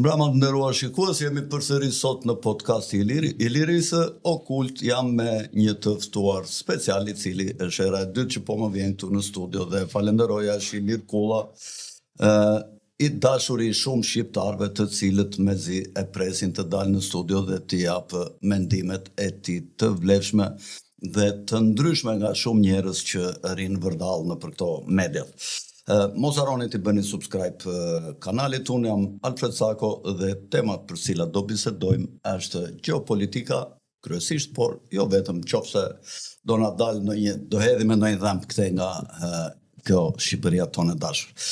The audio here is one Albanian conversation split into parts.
Mirëmbrëma të nderuar shikues, jemi përsëri sot në podcast Ilirisë Okult. Jam me një të ftuar special I cili është era e dytë që po më vjen këtu në studio dhe falenderoj Ilir Kulla, I dashuri shumë shqiptarëve të cilët mezi e presin të dalë në studio dhe të japë mendimet e tij të vlefshme dhe të ndryshme nga shumë njerëz që rinë vërdall në për këto mediat. Mos harroni të bëni subscribe kanalit tonë, jam Alfred Sako dhe temat për cilat do bisedojmë është geopolitika kryesisht, por jo vetëm, qofse do na dalë në një, do hedhim në një dhëmb këtej nga kjo Shqipëria tonë e dashur.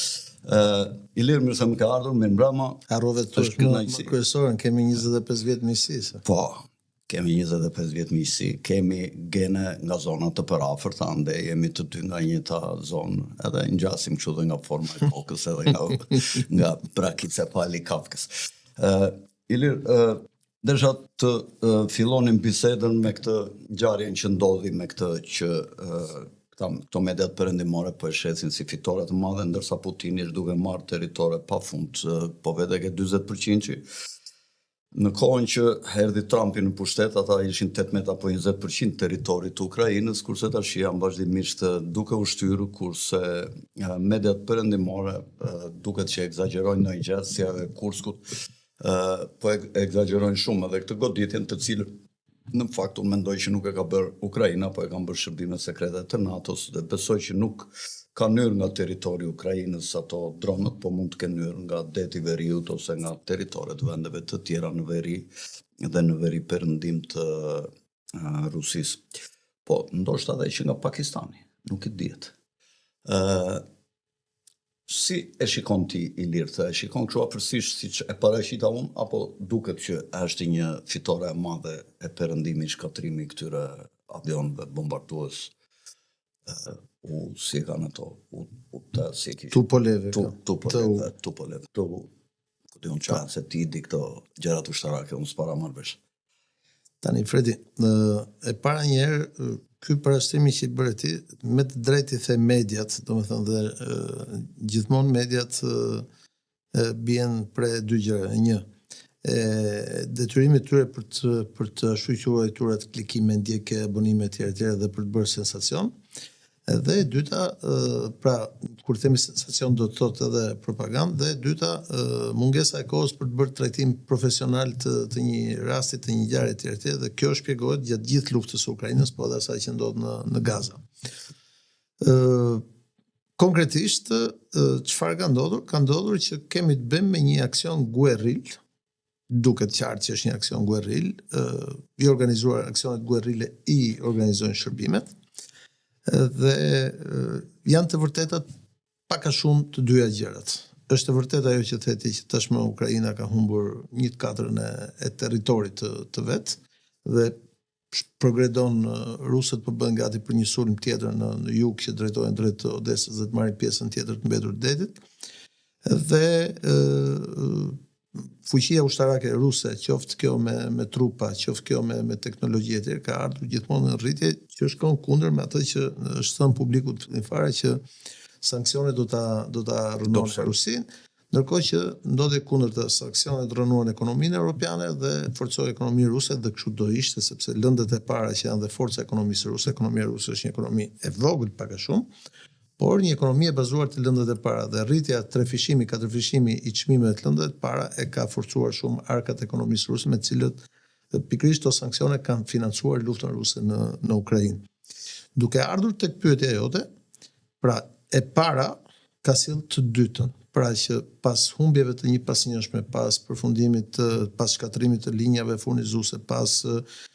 Ilir, mirë se më ka ardhur, mirëmbrëma. Harrove të më kryesorën, kemi 25 vjet miqësi. Po, kemi 25 vjet miqësi, kemi gene nga zona të përafërta, ande jemi të dy nga njëta zonë, edhe ngjasim kështu dhe nga forma e kokës edhe nga brakicepali Kafkës. Ilir, desha të fillonim bisedën me këtë ngjarjen që ndodhi me këtë që këto mediat perëndimore po e shesin si fitore të mëdha, ndërsa Putini është duke marrë territore pafund, po vete ke 40% që në kohën që erdhi Trumpi në pushtet, ata ishin 18 apo 20% territorit të Ukrainës, kurse tash janë vazhdimisht duke u shtyrë, kurse mediat perëndimore duket që egzagjerojnë në gjë si edhe Kurskut, po egzagjerojnë shumë edhe këtë goditjen të cilën në fakt unë mendoj që nuk e ka bërë Ukraina, po e kanë bërë shërbimet sekrete të NATO-s dhe besoj që nuk ka nyrë nga territori Ukrainës ato dronët, po mund të kenë nyrë nga deti Veriut ose nga territoret vendeve të tjera në veri dhe në veri perëndim të Rusisë. Po, ndoshta edhe që nga Pakistani, nuk I dihet. Si e shikon ti Ilir, e shikon kështu afërsisht siç e paraqita unë, apo duket që është një fitore e madhe e perëndimit shkatrimi këtyre avionëve bombardues? Si e kanë ato? Tupoleve. Tupoleve. Këtë unë qanë se ti di këto gjërat ushtarake, unë s'para marrë vesh. Tani, Fredi, e para njerë, ky parashtrimi që I bëre ti, me të drejtë I the mediat, do me thënë dhe gjithmonë mediat bien pre dy gjëra. Një, detyrimi tyre për të shqyrtuar klikime, ndjekje, abonime tjera dhe për të bërë sensacion. Dhe e dyta, pra, kur themi sensacion do të thotë edhe propagandë, dhe e dyta, mungesa e kohës për të bërë trajtim profesional të një rasti, të një ngjarje tjetër, dhe kjo shpjegohet gjatë gjithë luftës së Ukrainës, po edhe asaj që ndodh në Gaza. Konkretisht, çfarë ka ndodhur? Ka ndodhur që kemi të bëjmë me një aksion guerril, duket qartë që është një aksion guerril, I organizuar aksionet guerrile I organizojnë shërbimet, dhe janë të vërtetat pak a shumë të dyja gjërat. Është të vërtet ajo që theti që tashmë Ukraina ka humbur 1/4 e territorit të vet dhe progredon rusët po bën gati për një sulm tjetër në jug që drejtohen drejt Odesës dhe të marrin pjesën tjetër të mbetur të detit. Dhe fuqia ushtarake ruse, qoftë kjo me trupa, qoftë kjo me teknologji e tjerë, ka ardhur gjithmonë në rritje që shkon kundër me atë që është thënë publikut në fare që sanksionet do ta rënojnë Rusinë, ndërkohë që ndodhi kundër të sanksionet rënuan ekonominë europiane dhe forcoi ekonominë ruse dhe kështu do ishte sepse lëndët e para që janë dhe forca e ekonomisë ruse, ekonomia ruse është një ekonomi e vogël pak a shumë, por një ekonomi e bazuar të lëndët e para dhe rritja 3-fishimi, 4-fishimi I çmimeve të lëndëve të para e ka forcuar shumë arkat e ekonomisë ruse me të cilët pikërisht to sanksione kanë financuar luftën ruse në Ukrainë. Duke ardhur tek pyetja jote, pra e para ka sill të dytën, pra që pas humbjeve të një pasnjëshme, pas përfundimit, pas shkatrimit të linjave furnizuese, pas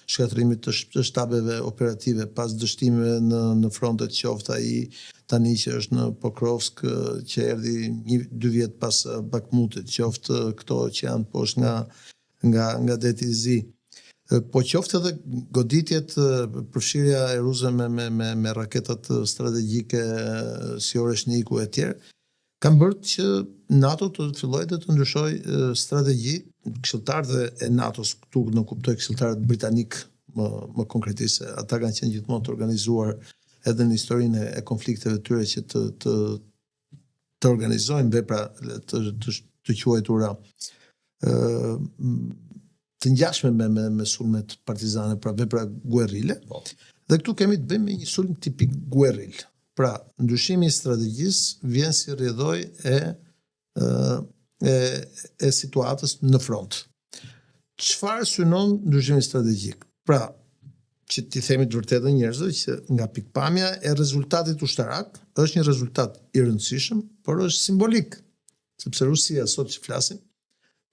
shkatrimit të shtabeve operative, pas dështimeve në frontet qoftë ai tani që është në Pokrovsk, që erdhi 1-2 vjet pas Bakhmutit, qoftë këto që janë poshtë nga deti I Zi. Po qoftë edhe goditjet, përfshirja e rusëve me raketat strategjike si Oreshniku e tjerë, kanë bërë që NATO të fillojë të ndryshojë strategji, këshilltarët e NATO-s, këtu në kuptoj këshilltarët britanik më konkretisht, ata kanë qenë gjithmonë të organizuar edhe në historinë e konflikteve tyre që të organizojnë vepra të quajtura të ngjashme me sulmet partizane, pra vepra guerrile. Dhe këtu kemi të bëjmë me një sulm tipik guerril. Pra, ndryshimi i strategjisë vjen si rrjedhoj e situatës në front. Çfarë synon ndryshimi strategjik? Pra, që ti themi të vërtetën njerëzve që nga pikpamja e rezultatit ushtarak është një rezultat i rëndësishëm, por është simbolik, sepse Rusia sot që flasim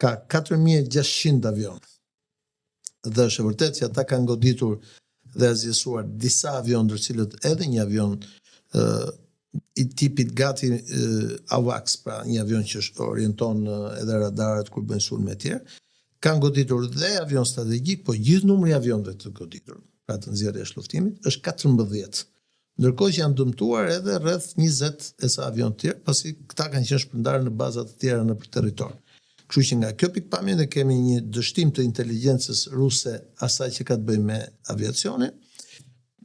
ka 4600 avion. Dhe është e vërtet që ata kanë goditur dhe azjesuar disa avion, ndër cilët edhe një avion i tipit gati AWACS, pra një avion që orienton edhe radarët kur bëjnë sulme e tjerë, kanë goditur dhe avion strategjik, po gjithë numri i avionëve të goditur, pra të nxjerrje e shlluftimit, është 14. Ndërkohë që janë dëmtuar edhe rreth 20 e sa avion të tjerë, pasi këta kanë qenë shpërndarë në baza të tjera nëpër territor. Kështu që nga kjo pikpamje ne kemi një dështim të inteligjencës ruse asaj që ka të bëjë me aviacionin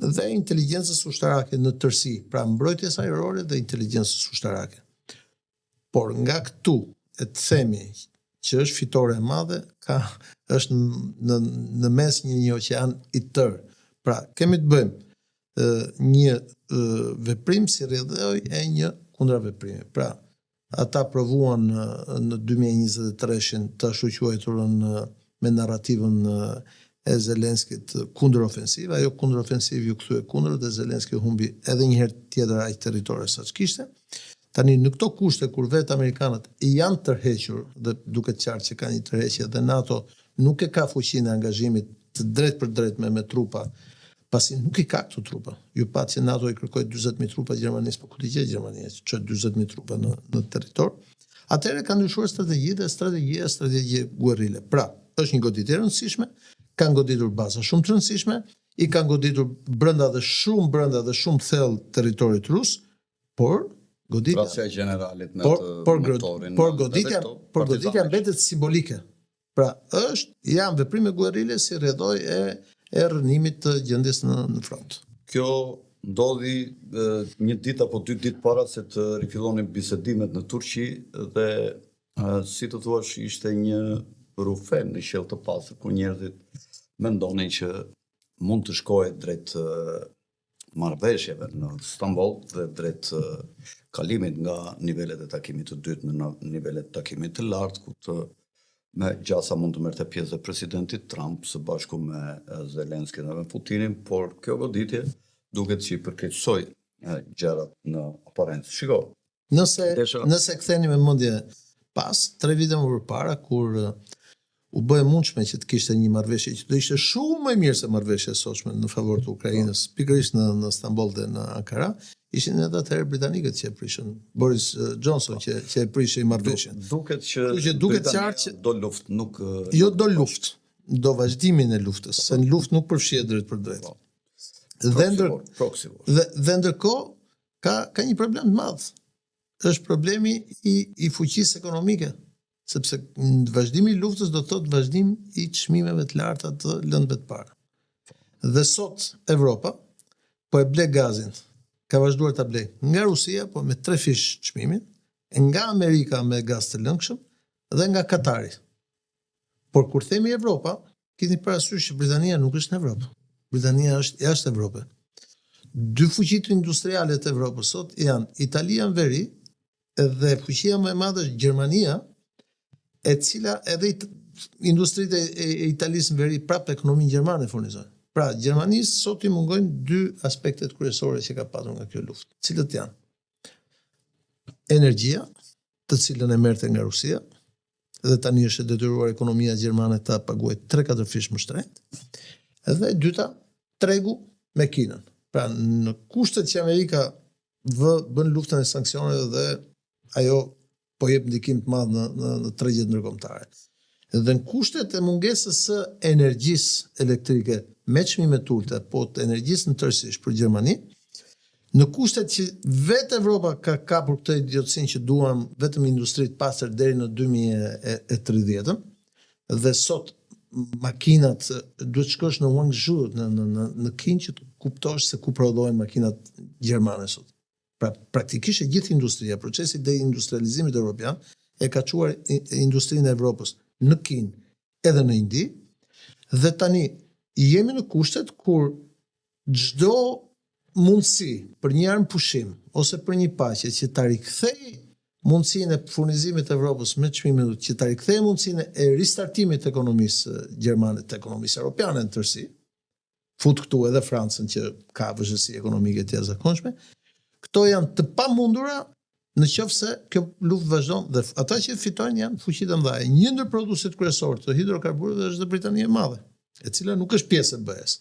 dhe inteligjencës ushtarake në tërësi, pra mbrojtjes ajrore dhe inteligjencës ushtarake. Por nga këtu e të themi që është fitore e madhe, është në mes një oqean i tërë. Pra, kemi të bëjmë një veprim si rrjedhoj e një kundërveprimi. Pra, ata provuan në 2023 të ashtu quajturën me narrativën e Zelenskit kundërofensiv, ajo kundërofensiv ju kthye kundër dhe Zelenski humbi edhe një herë tjetër aq territor sa ç'kishte. Tani në këto kushte kur vetë amerikanët janë tërhequr dhe duket qartë që ka një tërheqje dhe NATO nuk e ka fuqinë e angazhimit të drejt për drejt me trupa, pasi nuk i ka këto trupa. Ju pat që NATO i kërkoi 40.000 trupa Gjermanisë, po ku t'i gjej Gjermania që çon 40.000 trupa në territor. Atëherë kanë ndryshuar strategji dhe strategji guerrile. Pra, është një goditje e rëndësishme, kanë goditur baza shumë të rëndësishme, i kanë goditur brenda dhe shumë thellë territorit rus, por goditja Vrasja e generalit në motorin. Por goditja mbetet simbolike. Pra, janë veprime guerrile si rrjedhoj e rrënimit të gjendjes në front. Kjo ndodhi një ditë apo 2 ditë para se të rifillonin bisedimet në Turqi dhe si të thuash ishte një rufe në qiell të pastër ku njerëzit mendonin që mund të shkohet drejt marrëveshjeve në Stamboll dhe drejt kalimit nga nivelet e takimit të dytë në nivelet e takimit të lartë, ku me gjasa mund të merrte pjesë presidenti Trump së bashku me Zelenskin dhe me Putinin, por kjo goditje duket që i përkeqësoi gjërat në aparencë. Shiko. Nëse ktheni me mendje pas 3 vite më përpara kur u bë e mundshme që të kishte një marrëveshje që do ishte shumë më mirë se marrëveshja e sotshme në favor të Ukrainës, pikërisht në Stamboll dhe në Ankara, ishin edhe atëherë britanikët që e prishën, Boris Johnson që e prishë marrëveshjen. Duket që do luftë, nuk jo do luftë, do vazhdimin e luftës, se në luftë nuk përfshihet drejt për drejt. Dhe ndërkohë ka një problem të madh. Është problemi i fuqisë ekonomike. Sepse vazhdimi i luftës do të thotë vazhdim i çmimeve të larta të lëndëve të para. Dhe sot Evropa po e ble gazin, ka vazhduar ta blej nga Rusia, po me 3 fish çmimin, nga Amerika me gaz të lëngshëm dhe nga Katari. Por kur themi Evropa, keni parasysh që Britania nuk është në Evropë. Britania është jashtë Evropës. 2 fuqitë industriale të Evropës sot janë Italia në veri dhe fuqia më e madhe është Gjermania, e cila edhe industritë e Italisë në veri prapë ekonominë gjermane furnizojnë. Pra, Gjermanisë sot i mungojnë 2 aspektet kryesore që ka patur nga kjo luftë, cilët janë energjia, të cilën e merrte nga Rusia, dhe tani është e detyruar ekonomia gjermane ta paguajë 3-4 fish më shtrenjtë. Dhe e dyta, tregu me Kinën. Pra, në kushtet që Amerika bën luftën e sanksioneve dhe ajo po jep ndikim të madh në tregjet ndërkombëtare. Dhe në kushtet e mungesës së energjisë elektrike me çmime të ulta, po të energjisë në tërësisht për Gjermani, në kushtet që vetë Evropa ka kapur këtë idiotësinë që duam vetëm industri të pastër deri në 2030, dhe sot makinat duhet shkosh në Guangzhou, në Kinë që të kuptosh se ku prodhohen makinat gjermane sot. Pra, praktikisht e gjithë industria, procesi i deindustrializimit evropian e ka çuar industrinë e Evropës në Kinë, edhe në Indi, dhe tani jemi në kushtet kur çdo mundësi për një armë pushim ose për një paqe që ta rikthej mundësinë e furnizimit të Evropës me çmime që ta rikthej mundësinë e ristartimit të ekonomisë gjermane, të ekonomisë europiane në tërësi, fut këtu edhe Francën që ka vështirësi ekonomike të jashtëzakonshme, këto janë të pamundura në qoftë se kjo luftë vazhdon dhe ata që fitojnë janë fuqitë e mëdha. Një ndër produktët kryesorë të hidrokarburëve është Britania e Madhe, e cila nuk është pjesë e BE-s.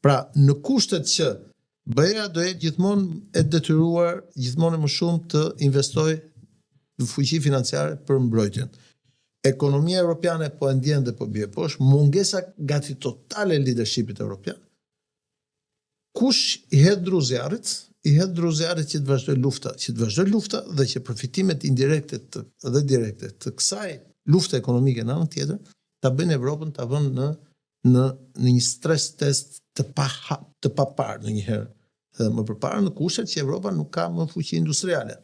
Pra, në kushtet që BE-a do jetë gjithmonë e detyruar gjithmonë më shumë të investojë fuqi financiare për mbrojtjen. Ekonomia europiane po e ndjen dhe po bie poshtë, mungesa gati totale e leadershipit evropian. Kush i hedh dru zjarrit? I hedh dru zjarrit që të vazhdoj lufta dhe që përfitimet indirekte dhe direkte të kësaj lufte ekonomike në anën tjetër ta bëjnë Evropën ta vënë në një stres test të papar ndonjëherë më përpara në kushtet që Evropa nuk ka më fuqi industriale.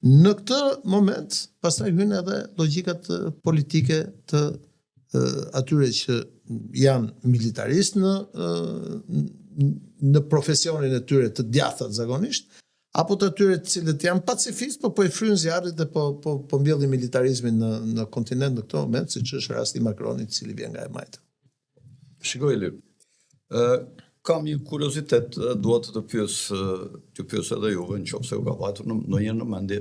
Në këtë moment, pastaj hyn edhe logjikat politike të atyre që janë militaristë në profesionin e tyre të djathat zakonisht, apo të atyre të cilët janë pacifistë, po e fryn zjarrit dhe po mbjellin militarizmin në kontinent në këtë moment, siç është rasti Macronit, i cili vjen nga e majtë. Shikoj Ilir, kam një kuriozitet, dua të pyes edhe juve, nëse u ka vajtur ndonjëherë në mendje.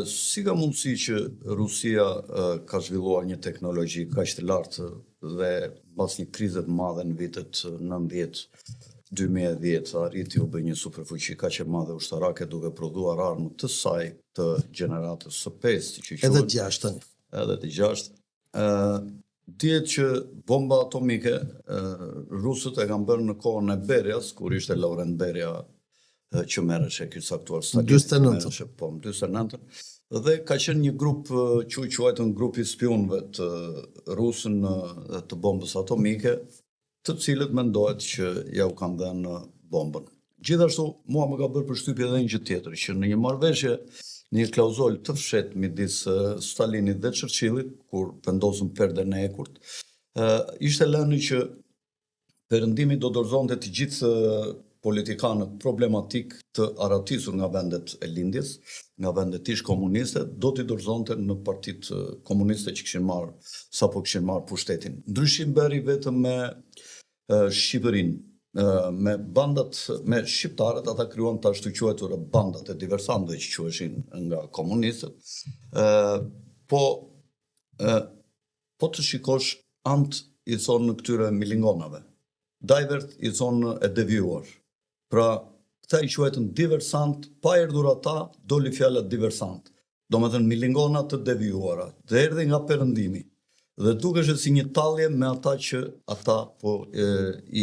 Si ka mundësi që Rusia ka zhvilluar një teknologji kaq të lartë dhe pas një krize të madhe në vitet 90, 2010 arriti u bë një superfuqi kaq e madhe ushtarake duke prodhuar armë të saj të gjeneratës së 5, që edhe të 6. Edhe të 6. Dihet që bomba atomike rusët e kanë bërë në kohën e Berias, kur ishte Laurent Beria që merreshe ky saktuar Stalin. 49. Po, 49. Dhe ka qenë një grup që u quajtën grupi spionëve të rusën të bombës atomike, të cilët mendohet që ja u kanë dhënë bombën. Gjithashtu, mua më ka bërë përshtypje edhe një gjë tjetër, që në një marrëveshje, një klauzol të fshet midis Stalinit dhe Churchillit, kur vendosën perden e ekurt, ishte lënë që Perëndimi do dorëzonte të gjithë politikanët problematik të aratisur nga vendet e lindjes, nga vendet ish komuniste, do t'i dorëzonte në partitë komuniste që kishin marrë, sapo kishin marrë pushtetin. Ndryshim bëri vetëm me Shqipërinë, me bandat, me shqiptarët, ata kryuan të ashtu quajtura bandat e diversantëve që quheshin nga komunistët, po të shikosh ant i thonë në këtyre milingonave, Divert i thonë e devijuar. Pra, këta i quajtën diversant, pa erdhur ata, doli fjala diversant. Do me thënë milingona të devijuara, dhe erdhi nga Perëndimi. Dhe dukesh si një tallje me ata që ata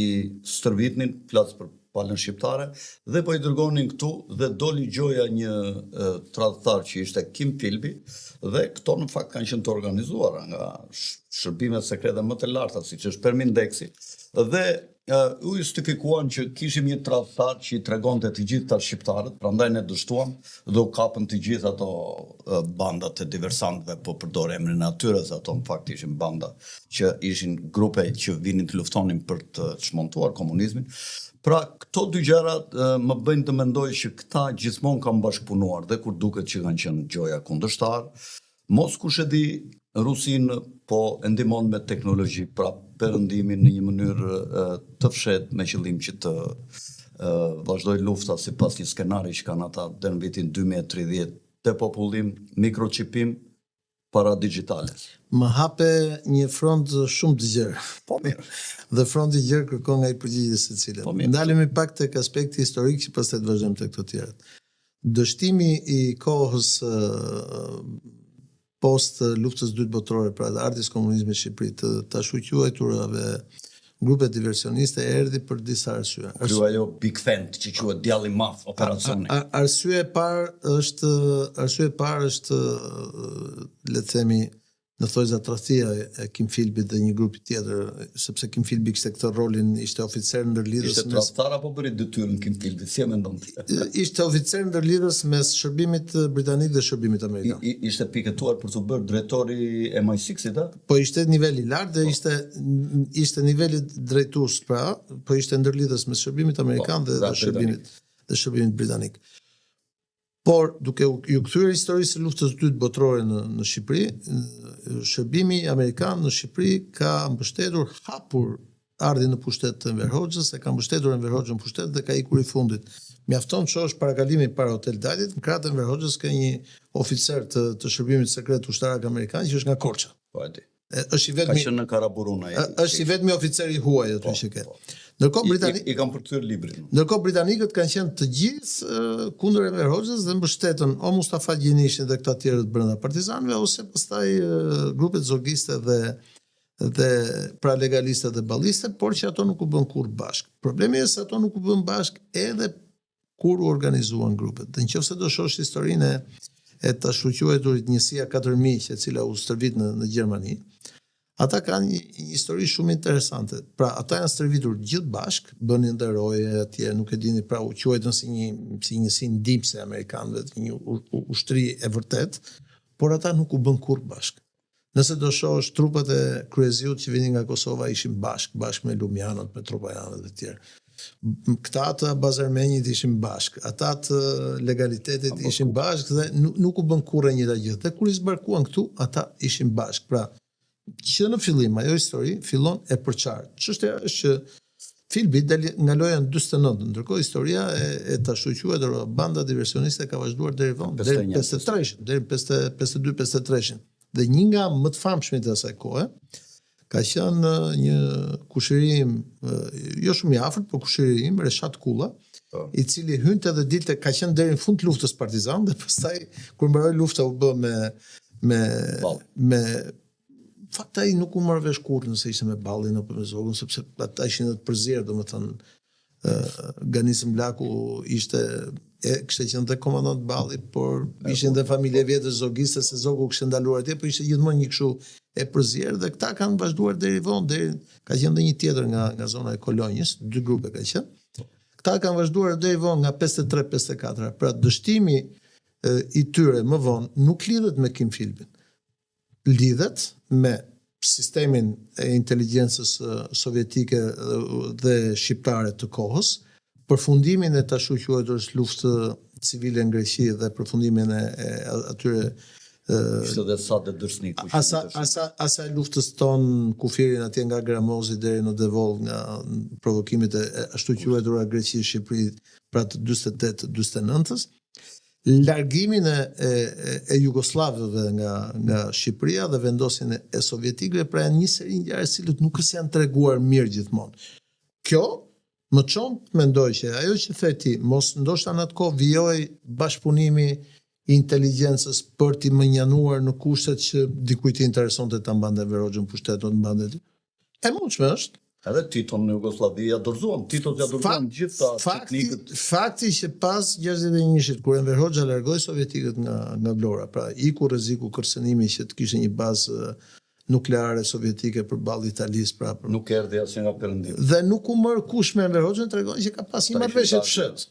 i stërvitnin, flas për palën shqiptare, dhe po i dërgonin këtu dhe doli gjoja një tradhtar që ishte Kim Philby, dhe këto në fakt kanë qenë të organizuara nga shërbimet sekrete më të larta, siç është Permindeksi, dhe u justifikuan që kishim një tradhtar që i tregonte të gjithë ta shqiptarët, prandaj ne dështuam dhe u kapën të gjithë ato bandat e diversantëve, po përdor emrin e atyre, se ato në fakt ishin banda që ishin grupe që vinin të luftonin për të çmontuar komunizmin. Pra, këto dy gjëra më bëjnë të mendoj që këta gjithmonë kanë bashkëpunuar dhe kur duket që kanë qenë gjoja kundërshtar, mos kush e di Rusinë po e ndihmon me teknologji, pra Perëndimin në një mënyrë të fshehtë me qëllim që të vazhdoj lufta sipas një skenari që kanë ata deri në vitin 2030, depopullim, mikrochipim, para digjitale. Më hape një front shumë të gjerë. Po mirë. Dhe fronti i gjerë kërkon nga i përgjigjës secili. Po mirë. Ndalemi pak tek aspekti historik që pastaj të vazhdojmë tek këto tjerat. Dështimi i kohës post luftës dytë botërore, pra dhe ardhjes komunizmit në Shqipëri, të tashu quajturave grupe diversioniste erdhi për disa arsye. Kryu ajo Big Fend që quhet djalli maf operacioni. Arsye e parë është le të themi në thojza tradhtia e Kim Philbit dhe një grupi tjetër, sepse Kim Philbi kishte këtë rolin, ishte oficer ndërlidhës Ishte tradhtar apo bëri detyrën Kim Philbit? Si e mendon ti? Ishte oficer ndërlidhës mes shërbimit britanik dhe shërbimit amerikan. Ishte piketuar për të bërë drejtori MI6-it, a? Po ishte niveli lart dhe ishte niveli drejtues, pra, po ishte ndërlidhës mes shërbimit amerikan dhe shërbimit britanik. Por duke ju kthyer historisë së luftës së dytë botërore në Shqipëri, shërbimi amerikan në Shqipëri ka mbështetur hapur ardhin në pushtet të Enver Hoxhës, e ka mbështetur Enver Hoxhën në pushtet dhe ka ikur i fundit. Mjafton që është parakalimi para Hotel Dajtit, në krahët e Enver Hoxhës ka një oficer të shërbimit sekret ushtarak amerikan që është nga Korça. Po e di. Është i vetmi. Ka qenë në Karaburuna. Është i vetmi oficer i huaj aty që ke. Ndërkohë I kanë përkthyer librin. Ndërkohë britanikët kanë qenë të gjithë kundër Enver Hoxhës dhe mbështetën o Mustafa Gjinishin dhe këta tjerët brenda partizanëve ose pastaj grupet zogiste dhe pra legaliste dhe balliste, por që ato nuk u bën kurrë bashk. Problemi është se ato nuk u bën bashk edhe kur u organizuan grupet. Dhe nëse do shohësh historinë e të shqueturit njësia 4000 e cila u stërvit në Gjermani, ata kanë një histori shumë interesante. Pra, ata janë stërvitur gjithë bashk, bënin dhe roje atje, nuk e dini, pra u quajtën si ndihmëse amerikanëve, një ushtri e vërtet, por ata nuk u bën kurrë bashk. Nëse do shohësh trupat e kryeziut që vinin nga Kosova ishin bashk me Lumianët, me Tropajanët dhe tjerë. Këta të Bazarmenjit ishin bashk, ata të legalitetit ishin bashk dhe nuk u bën kurrë njëta gjë. Dhe kur i zbarkuan këtu, ata ishin bashk. Pra, që në fillim ajo histori fillon e përqartë. Çështja është që Philbi dali nga loja në 49, ndërkohë historia e të shquetur banda diversioniste ka vazhduar deri vonë, deri 53-shin, deri 52-53-shin. Dhe një nga më të famshmit e asaj kohe ka qenë një kushërim, jo shumë i afërt, por kushërim Reshat Kulla, i cili hynte dhe dilte, ka qenë deri në fund të luftës partizan dhe pastaj kur mbaroi lufta u bë me fakt ai nuk u mor vesh kurrë nëse ishte me ballin apo me zogën, sepse ata ishin të përzier, domethënë Ganis Mlaku kishte qenë dhe komandant balli, por ishin dhe familje vjetër zogiste, se zogu kishte ndaluar atje, por ishte gjithmonë një kështu e përzier dhe këta kanë vazhduar deri vonë, ka qenë dhe një tjetër nga zona e Kolonjës, 2 grupe ka qenë. Këta kanë vazhduar deri vonë nga 53-54. Pra dështimi i tyre më vonë nuk lidhet me Kim Philbin. Lidhet me sistemin e inteligjencës sovjetike dhe shqiptare të kohës, përfundimin e të quajturës luftë civile në Greqi dhe përfundimin e atyre ishte dhe sa të dërsnik. Asaj luftës tonë kufirin atje nga Gramozi deri në Devol nga provokimit e ashtu quajtura Greqi Shqipëri pra të 48-49-ës, largimin e Jugoslavëve nga Shqipëria dhe vendosjen e sovjetikëve, pra janë një seri ngjarje cilët nuk është janë treguar mirë gjithmonë. Kjo më çon të mendoj që ajo që the ti, mos ndoshta në atë kohë vijoi bashkëpunimi i inteligjencës për t'i mënjanuar në kushtet që dikujt i interesonte ta mbante Enver Hoxhën pushtet ose mbante. E mundshme është. Edhe Titon në Jugosllavi ja dorzuan, Titot ja dorzuan gjitha teknikët. Fakti që pas 61-shit kur Enver Hoxha largoi sovjetikët nga Vlora, pra iku rreziku kërcënimi që të kishte një bazë nukleare sovjetike përballë Italisë, pra nuk erdhi asnjë nga perëndimi. Dhe nuk u mor kush me Enver Hoxhën, tregon që ka pas një marrëveshje të fshehtë.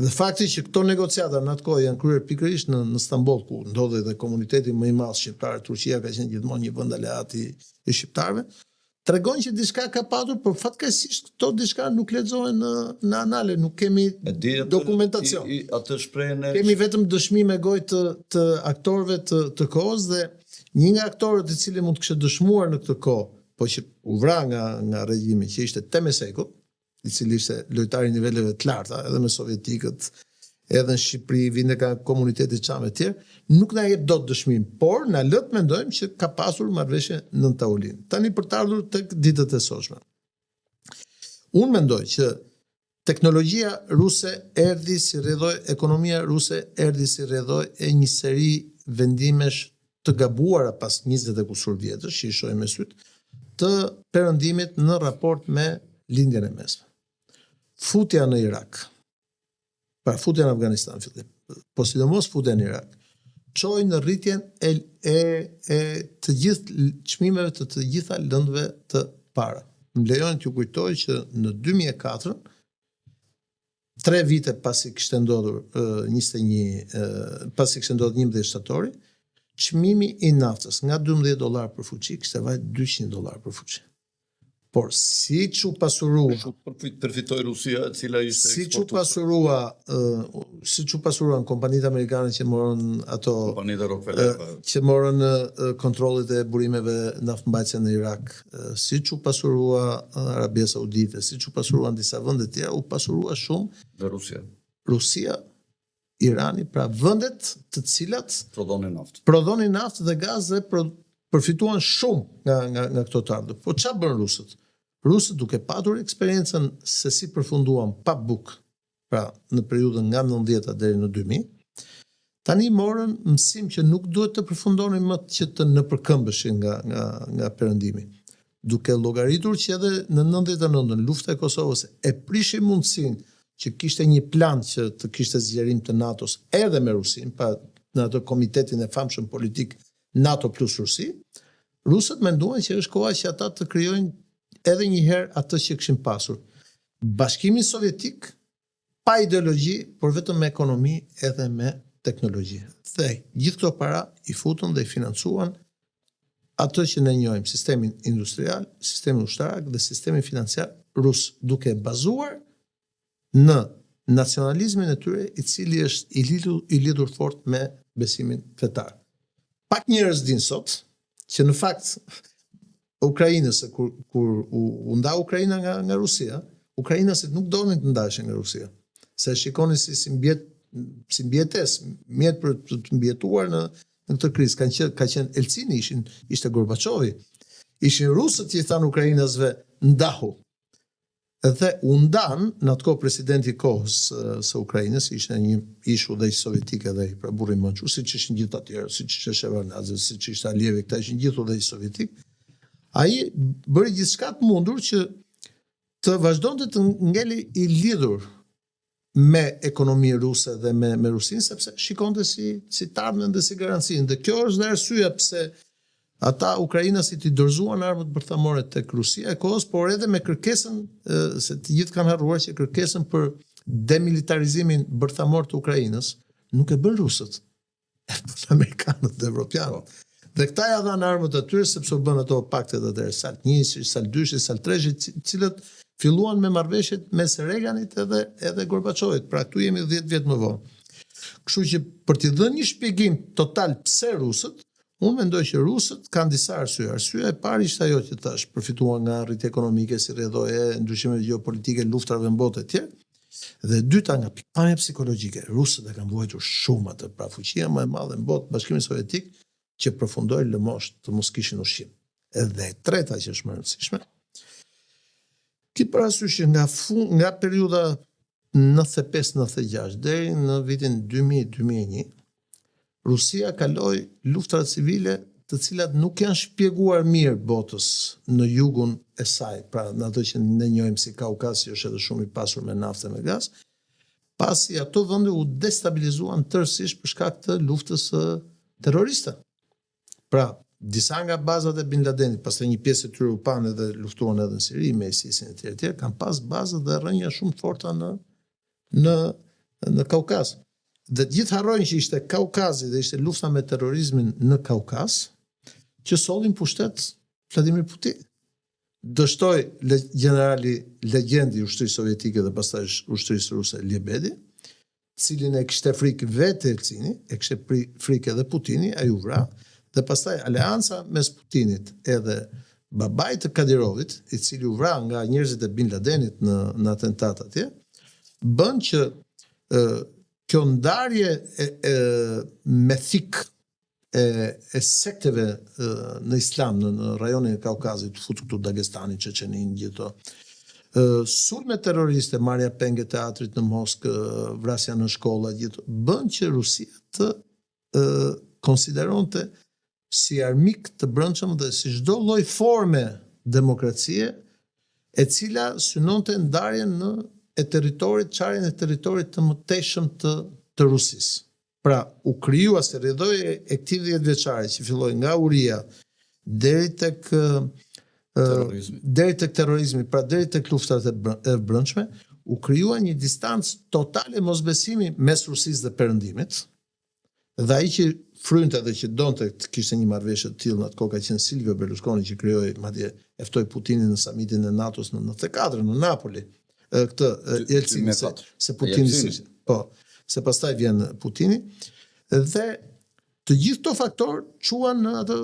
Dhe fakti që këto negociata në atë kohë janë kryer pikërisht në Stamboll, ku ndodhej dhe komuniteti më i madh shqiptar, Turqia ka qenë gjithmonë një vend aleat i shqiptarëve, tregon që diçka ka patur, por fatkeqësisht këto diçka nuk lexohen në anale, nuk kemi dokumentacion. Atë shprehjen kemi vetëm dëshmi me gojë të aktorëve të kohës dhe një nga aktorët i cili mund të kishte dëshmuar në këtë kohë, po që u vra nga regjimi, që ishte Temeseku, i cili ishte lojtar i niveleve të larta, edhe me sovjetikët, edhe në Shqipëri, vinte nga komuniteti çamë e tjerë, nuk na jep dot dëshmim, por na lë të mendojmë që ka pasur marrëveshje nën tavolinë. Tani për të ardhur tek ditët e sotshme. Unë mendoj që teknologjia ruse erdhi si rrjedhoj, ekonomia ruse erdhi si rrjedhoj e një seri vendimesh të gabuara pas 20 e kusur vjetësh, që i shohim me syt, të perëndimit në raport me lindjen e mesme. Futja në Irak, pra futja në Afganistan fillim, po sidomos futja në Irak, çojë në rritjen e të gjithë çmimeve të gjitha lëndëve të para. Më lejoni t'ju kujtoj që në 2004, 3 vite pasi kishte ndodhur pasi kishte ndodhur 11 shtatori, çmimi i naftës nga $12 për fuqi kishte vajt $200 për fuqi. Por siç u pasurua, Përfitoi Rusia, e cila ishte siç u pasuruan kompanitë amerikane që morën ato kompanitë Rockefeller. që morën kontrollit e burimeve naftmbajtëse në Irak, siç u pasurua Arabia Saudite, siç u pasuruan disa vende të tjera, u pasurua shumë Dhe Rusia, Irani, pra vendet të cilat prodhonin naftë dhe gaz dhe përfituan shumë nga këto të ardhur. Po çfarë bën rusët? Rusët duke patur eksperiencën se si përfunduan pa buk, pra në periudhën nga 90-ta deri në 2000, tani morën mësim që nuk duhet të përfundonin më që të nëpërkëmbeshin nga perëndimi. Duke llogaritur që edhe në 99-ën lufta e Kosovës e prishi mundësinë që kishte një plan që të kishte zgjerim të NATO-s edhe me Rusin, pa në atë komitetin e famshëm politik NATO plus Rusi, rusët menduan që është koha që ata të krijojnë edhe një herë atë që kishin pasur. Bashkimin Sovjetik pa ideologji, por vetëm me ekonomi edhe me teknologji. Dhe gjithë këto para i futën dhe i financuan atë që ne njohim, sistemin industrial, sistemin ushtarak dhe sistemin financiar rus, duke bazuar në nacionalizmin e tyre, i cili është i lidhur fort me besimin fetar. Pak njerëz dinë sot që në fakt Ukrainës, kur u nda Ukraina nga Rusia, ukrainasit nuk donin të ndaheshin nga Rusia, se shikonin si mbjetesë, mjet për të mbjetuar në këtë krizë. Ka qenë Elcini, ishte Gorbaçovi, ishin rusët që i thanë ukrainasve ndahu. Dhe u ndan në atë kohë presidenti i kohës së Ukrainës, ishte një ishull dhe i sovjetik edhe i pra burri Mançur, siç ishin gjithë të tjerë, siç ishte Shevardnadze, siç ishte Aliyevi, këta ishin gjithu dhe i sovjetik. Ai bëri gjithçka të mundur që të vazhdonte të ngeli i lidhur me ekonominë ruse dhe me Rusinë, sepse shikonte si tarmën dhe si garancinë. Dhe kjo është dhe arsyeja pse ata ukrainasit i dorëzuan armët bërthamore tek Rusia e kohës, por edhe me kërkesën, se të gjithë kanë harruar që kërkesën për demilitarizimin bërthamor të Ukrainës nuk e bën rusët, e bën amerikanët dhe evropianët. Dhe këta ja dhanë armët atyre sepse u bën ato paktet atëherë, SALT 1, SALT 2, SALT 3, cilët filluan me marrëveshjet mes Reaganit edhe Gorbaçovit. Pra këtu jemi 10 vjet më vonë. Kështu që për t'i dhënë një shpjegim total pse rusët, unë mendoj që rusët kanë disa arsye. Arsyeja e parë ishte ajo që thash, përfituan nga arritje ekonomike, si rrjedhoje, ndryshime gjeopolitike, luftrave në botë e tjerë. Dhe dyta nga pikpamja psikologjike. Rusët e kanë vuajtur shumë atë, pra fuqia më e madhe në botë, Bashkimi Sovjetik, që përfundoi lëmosh të mos kishin ushqim. Edhe e treta që është më e rëndësishme, ki parasysh nga periudha 95-96 deri në vitin 2000-2001, Rusia kaloi luftrat civile të cilat nuk janë shpjeguar mirë botës në jugun e saj, pra në ato që ne njohim si Kaukaz, që është edhe shumë i pasur me naftë dhe me gaz, pasi ato vende u destabilizuan tërësisht për shkak të luftës terroriste. Pra, disa nga bazat e Bin Ladenit, pastaj një pjesë e tyre u panë edhe luftuan edhe në Siri, me ISIS-in e tjerë, kanë pas bazat dhe rrënja shumë forta në Kaukaz. Dhe gjithë harrojnë që ishte Kaukazi dhe ishte lufta me terrorizmin në Kaukaz, që sollin pushtet Vladimir Putin. Dështoi generali legjendi i ushtrisë sovjetike dhe pastaj ushtrisë ruse Lebedi, cilin e kishte frikë vetë Elcini, e kishte frikë edhe Putini, ai u vra. Dhe pastaj aleanca mes Putinit edhe babait të Kadirovit, i cili u vra nga njerëzit e Bin Ladenit në atentat atje, bën që kjo ndarje me thik e sekteve në islam në rajonin e Kaukazit, fut këtu Dagestani, Çeçenin, gjithë sulme terroriste, marrja penge teatrit në Moskë, vrasja në shkolla, gjithë, bën që Rusia të konsideronte si armik të brendshëm dhe si çdo lloj forme demokracie, e cila synonte ndarjen çarjen e territorit të mëtejshëm të Rusisë. Pra, u krijua se rrjedhoi e këtij 10 vjeçare që filloi nga uria deri tek terrorizmi, pra deri tek luftat e brendshme, u krijua një distancë totale mosbesimi mes Rusisë dhe Perëndimit. Dhe ai që frynte dhe që donte të kishte një marrëveshje të tillë në atë kohë ka qenë Silvio Berlusconi që krijoi, madje e ftoi Putinin në samitin e NATO-s në 94 në Napoli. Jelcini se Putini se pastaj vjen Putini dhe të gjithë këto faktorë çuan në atë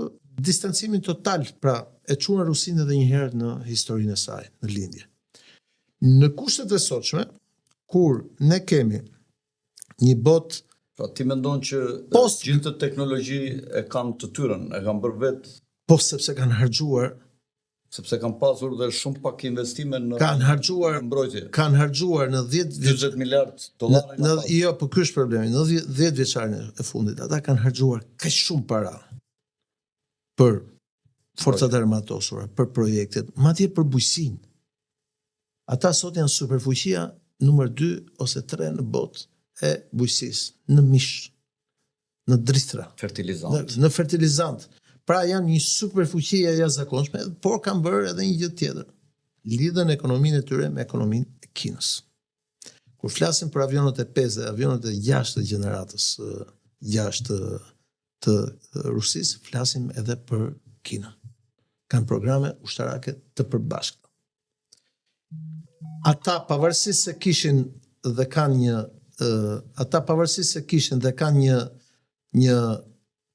distancimin total, pra e çuan Rusinë edhe një herë në historinë e saj, në lindje. Në kushtet e sotshme, kur ne kemi një botë. Pra ti mendon që gjithë të teknologji e kanë të tyren, e kanë bërë vetë? Po, sepse kanë harxuar. Sepse kanë pasur dhe shumë pak investime në mbrojtje. Kanë harxuar në 20 miliard dollar. Jo, po ky është problemi. Në 10 vjeçarin e fundit, ata kanë harxuar kaq shumë para për forcat armatosura, për projektet, madje për bujqësinë. Ata sot janë superfuqia numër 2 ose 3 në botë e bujqësisë, në mish, në drithra, në fertilizant. Pra janë një superfuqi e jashtëzakonshme, por kanë bërë edhe një gjë tjetër. Lidhen ekonominë e tyre me ekonominë e Kinës. Kur flasim për avionët e 5 dhe avionët e 6 të gjeneratës 6 të Rusisë, flasim edhe për Kinën. Kanë programe ushtarake të përbashkëta. Ata pavarësisht se kishin dhe kanë një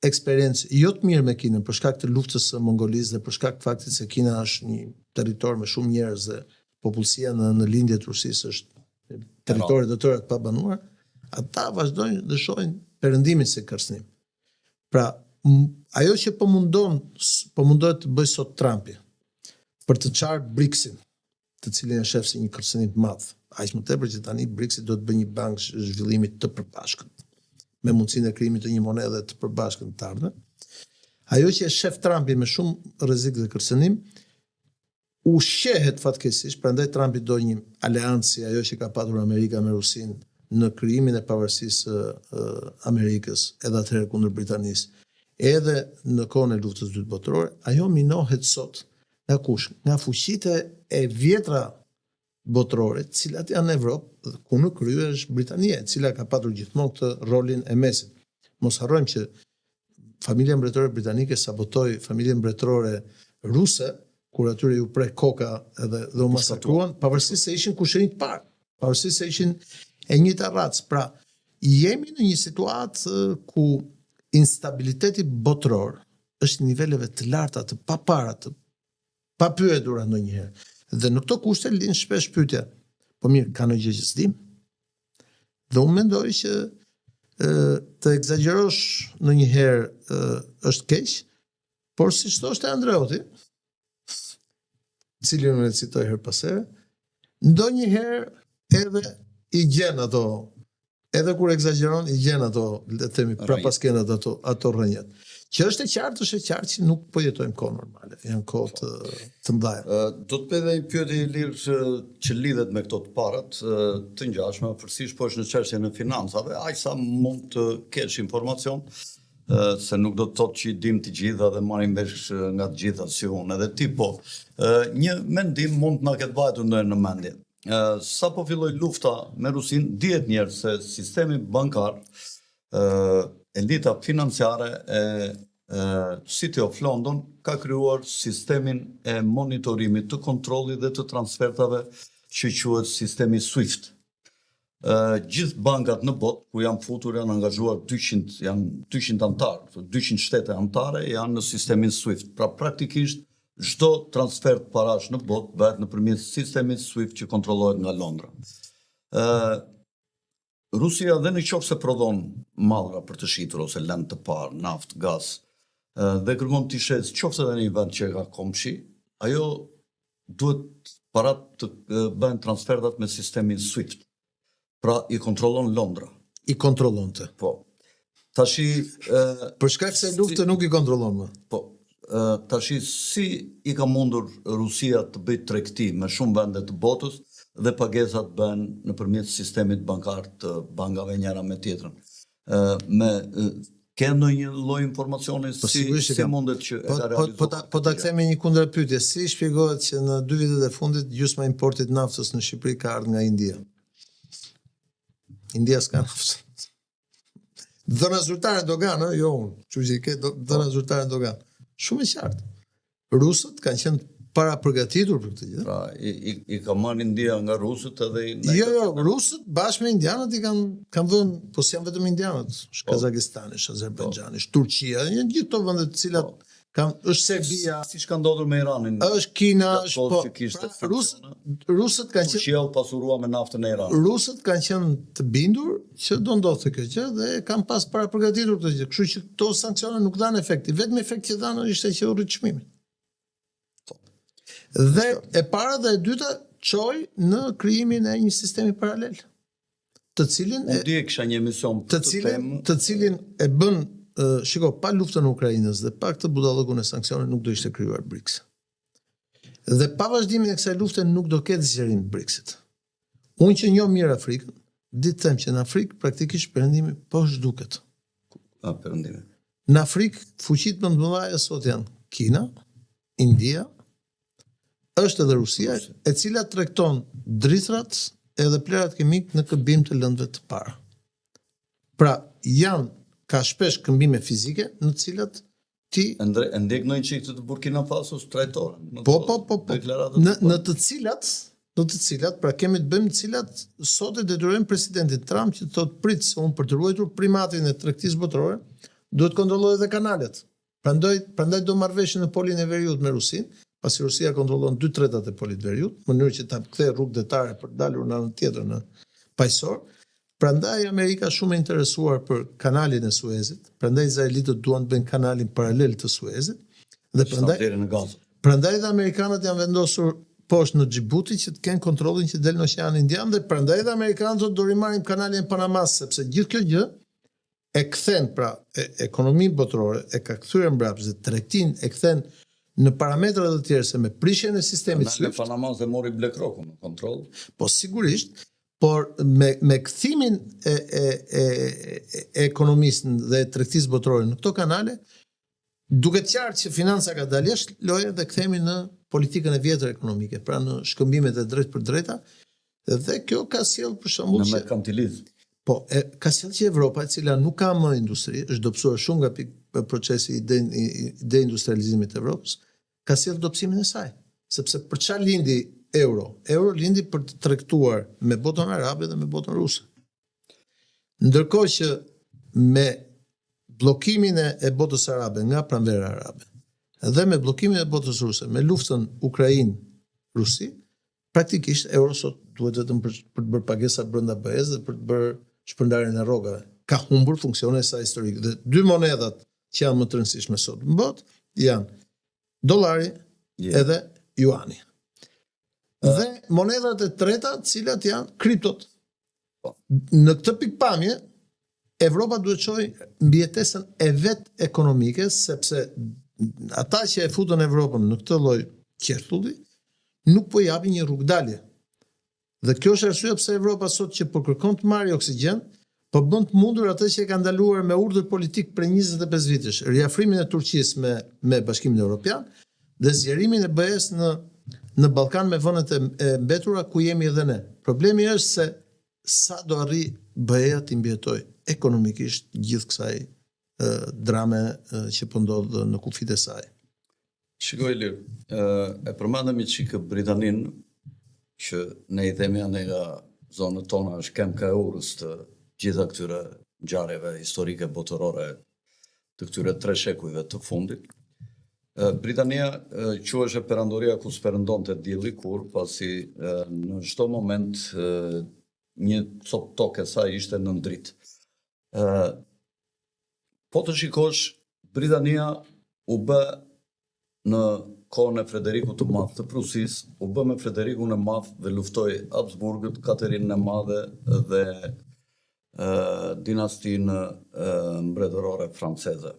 eksperiencë jo të mirë me Kinën për shkak të luftës së Mongolisë dhe për shkak të faktit se Kina është një territor me shumë njerëz dhe popullsia në lindje të Rusisë është territori të tëra të pabanuar, ata vazhdojnë dhe shohin perëndimin si kërcënim. Pra, ajo që po mundohet të bëjë sot Trumpi për të çarë BRICS-in, të cilin e shef si një kërcënim të madh, aq më tepër që tani BRICS-i do të bëjë një bankë zhvillimit të përbashkët, me mundësinë e krijimit të një monedhe të përbashkët të ardhmen. Ajo që e shef Trumpi me shumë rrezik dhe kërcënim, u shehet fatkeqësisht, prandaj Trumpi do një aleancë ajo që ka patur Amerika me Rusinë në krijimin e pavarësisë Amerikës, edhe atëherë kundër Britanisë, edhe në kohën e luftës së dytë botërore, ajo minohet sot nga kush? Nga fuqitë e vjetra botërore, të cilat janë në Evropë, ku në krye është Britania, e cila ka patur gjithmonë këtë rolin e mesit. Mos harrojmë që familja mbretërore britanike sabotoi familjen mbretërore ruse, kur atyre ju prek koka edhe u masakruan, pavarësisht se ishin kushërinj të parë, pavarësisht se ishin e njëjta racë. Pra, jemi në një situatë ku instabiliteti botëror është niveleve të larta, të papara, të papyetura ndonjëherë. Dhe në këto kushte lind shpesh pyetja, po mirë, ka ndonjë gjë që s'dim? Dhe unë mendoj që të egzagerosh ndonjëherë është keq, por siç thoshte Andreoti, cilin unë e citoj her pas here, ndonjëherë edhe i gjen ato, edhe kur egzageron i gjen ato, le të themi, prapaskendat ato rrënjët. Që është e qartë që nuk po jetojmë kohë normale, janë kohë të mëdha. Do të bëj një pyetje Ilir që lidhet me këto të parat, të ngjashme, përgjithsisht po është në çështjen e financave, aq sa mund të kesh informacion, se nuk do të thotë që i dim të gjitha dhe marrim vesh nga të gjitha si unë, edhe ti po. Një mendim mund na ketë vajtur në mendje. Sa po filloi lufta me Rusinë, dihet njerëz se sistemi bankar, elita financiare e City of London ka krijuar sistemin e monitorimit të kontrollit dhe të transfertave që quhet sistemi SWIFT. Gjithë bankat në botë ku janë futur janë angazhuar 200 antarë, 200 shtete anëtare janë në sistemin SWIFT. Pra praktikisht çdo transfer parash në botë bëhet nëpërmjet sistemit SWIFT që kontrollohet nga Londra. Rusia dhe në qoftë se prodhon mallra për të shitur ose lëndë të parë, naftë, gaz, dhe kërkon të shes qoftë edhe në një vend që ka komshi, ajo duhet parat të bëhen transfertat me sistemin SWIFT. Pra i kontrollon Londra. I kontrollonte. Po. Tashi për shkak se luftë nuk i kontrollon më. Po. Tashi si i ka mundur Rusia të bëjë tregti me shumë vende të botës dhe pagesat bëhen nëpërmjet sistemit bankar të bankave njëra me tjetrën. Ke ndonjë lloj informacioni si mundet që e ka realizuar? Po ta kthejmë një kundërpyetje. Si shpjegohet që në 2 vitet e fundit gjysma e importit naftës në Shqipëri ka ardhur nga India? India s'ka naftë. Dhëna zyrtare dogan, jo unë. Kështu që ke dhëna zyrtare dogan. Shumë e qartë. Rusët kanë qenë para përgatitur për këtë gjë. Pra, i ka marrë India nga rusët edhe Jo, rusët bashkë me indianët i kanë vënë, po si janë vetëm indianët, Kazakistani, Azerbajxhani, Turqia, janë gjithë këto vende të cilat është Serbia, siç ka ndodhur me Iranin. Është Kina, po rusët kanë qenë Turqia u pasurua me naftën e Iranit. Rusët kanë qenë të bindur që do ndodhte kjo gjë dhe kanë pas para përgatitur këtë gjë. Kështu që këto sanksione nuk dhanë efekti. Vetëm efekti që dhanë ishte që u rrit çmimi. Dhe e para dhe e dyta çoi në krijimin e një sistemi paralel, të cilin kisha një emision të cilin e bën shiko, pa luftën e Ukrainës dhe pa këtë budallëkun e sanksioneve nuk do ishte krijuar BRICS. Dhe pa vazhdimin e kësaj lufte nuk do ketë zgjerim BRICS-it. Unë që njoh mirë Afrikën, di të them që në Afrikë praktikisht perëndimi po zhduket. Perëndimi. Në Afrikë fuqitë më të mëdha sot janë Kina, India, është edhe Rusia, e cila tregton drithrat edhe plerat kimik në këmbim të lëndëve të para. Pra, ka shpesh këmbime fizike në të cilat ti ndek ndonjë çik të Burkina Fasos trajtore. Po. Në të cilat, pra kemi të bëjmë të cilat sot e detyrojnë presidentin Trump që thotë prit se unë për të ruajtur primatin e tregtisë botërore, duhet kontrolloj edhe kanalet. Prandaj do marrëveshje në polin e veriut me Rusin, pasi Rusia kontrollon 2/3 e polit veriut, në mënyrë që ta kthejë rrugë detare për dalur në anën tjetër në paqësor. Prandaj Amerika shumë e interesuar për kanalin e Suezit, prandaj izraelitët duan të bëjnë kanalin paralel të Suezit dhe prandaj dhe amerikanët janë vendosur poshtë në Djibouti që të kenë kontrollin që del në Oqeanin Indian dhe prandaj dhe amerikanët do rimarrin kanalin e Panamas, sepse gjithë kjo gjë e kthen pra ekonominë botërore, e ka kthyer mbrapsht dhe tregtin e kthen në parametra të tjerë se me prishjen e sistemit SWIFT. Panama dhe mori BlackRock në kontroll. Po sigurisht, por me kthimin e ekonomisë dhe tregtisë botërore në këto kanale, duket qartë që financa ka dalë jashtë loje dhe kthehemi në politikën e vjetër ekonomike, pra në shkëmbimet e drejtë për drejta, dhe kjo ka sjell për shembull në merkantilizëm. Po, ka sjell që Evropa, e cila nuk ka më industri, është dobësuar shumë nga procesi i deindustrializimit të Evropës, ka sjell dobësimin e saj, sepse për çfarë lindi euro? Euro lindi për të tregtuar me botën arabe dhe me botën ruse. Ndërkohë që me bllokimin e botës arabe nga pranvera arabe dhe me bllokimin e botës ruse, me luftën Ukrainë-Rusi, praktikisht euro sot duhet vetëm për të bërë pagesa brenda BE-s dhe për të bërë shpërndarjen e rrogave. Ka humbur funksionin e saj historik. Dhe dy monedat që janë më të rëndësishme sot në botë janë dollari edhe juani. Dhe monedat e treta, të cilat janë kriptot. Në këtë pikpamje, Evropa duhet çojë mbijetesën e vet ekonomike, sepse ata që e futën Evropën në këtë lloj qertulli nuk po japin një rrugë dalje. Dhe kjo është arsyeja pse Evropa sot që po kërkon të marrë oksigjen, po bën të mundur atë që e ka ndaluar me urdhër politik për 25 vitesh, riafrimin e Turqisë me Bashkimin Evropian dhe zgjerimin e BE-s në Ballkan me vendet e mbetura ku jemi edhe ne. Problemi është se sa do arri BE-ja të mbjetoj ekonomikisht gjithë kësaj drame që po ndodh në kufit e saj. Shikoj Ilir, e përmendëm çikë Britaninë, që ne i themi anë nga zonët tona është këmbë e urës të gjitha këtyre ngjarjeve historike botërore të këtyre 3 shekujve të fundit. Britania quhej perandoria ku s'perëndonte dielli kur, pasi në çdo moment një cop tokë e saj ishte në dritë. Po të shikosh, Britania u bë në kohën e Frederikut të Madh të Prusisë, u bë me Frederikun e Madh dhe luftoi Habsburgët, Katerinën e Madhe dhe dinastinë mbretërore franceze.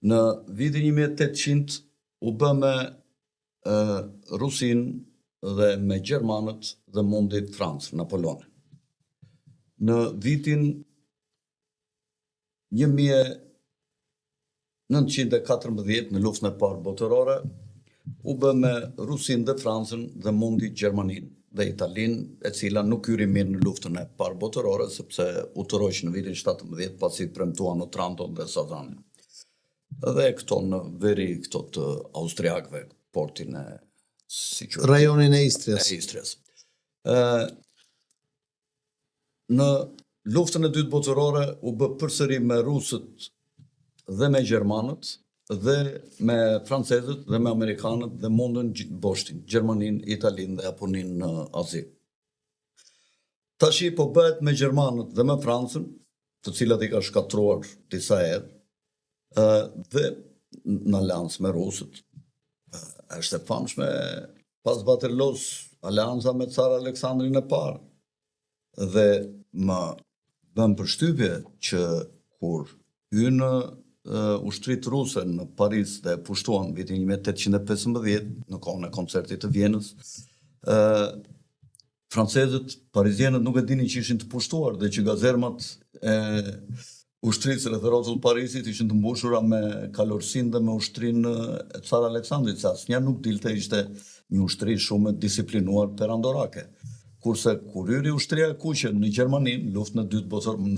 Në vitin 1800 u bë me Rusinë dhe me Gjermanët dhe mundi Francë, Napoleoni. Në vitin 1914 në luftën e parë botërore u bë me Rusin dhe Francën dhe mundi Gjermanin dhe Italin, e cila nuk hyri mirë në luftën e parë botërore, sepse u tërhoq në vitin 17 pasi premtuan Otranton dhe Sazan. Dhe këto në veri këto të austriakëve, portin e rajonin e Istrias. Në luftën e dytë botërore u bë përsëri me rusët dhe me gjermanët dhe me francezët dhe me amerikanët dhe mundën boshtin, Gjermanin, Italin dhe Japonin në Azi. Tashi po bëhet me gjermanët dhe me Francën, të cilat i ka shkatruar disa herë, dhe në aleancë me rusët. Është e famshme pas Waterloos aleanca me Car Aleksandrin e parë. Dhe më bën përshtypje që kur hynë ushtrit ruse në Paris dhe pushtuan vitin 1815 në kohën e koncertit të Vjenës, francezët, parizjenët nuk e dinin që ishin të pushtuar dhe që gazermat e ushtrisë rreth rrotull Parisit ishin të mbushura me kalorësinë dhe me ushtrinë e Car Aleksandrit, se asnjëherë nuk dilte, ishte një ushtri shumë e disiplinuar perandorake. Kurse kur hyri ushtria e kuqe në Gjermani, në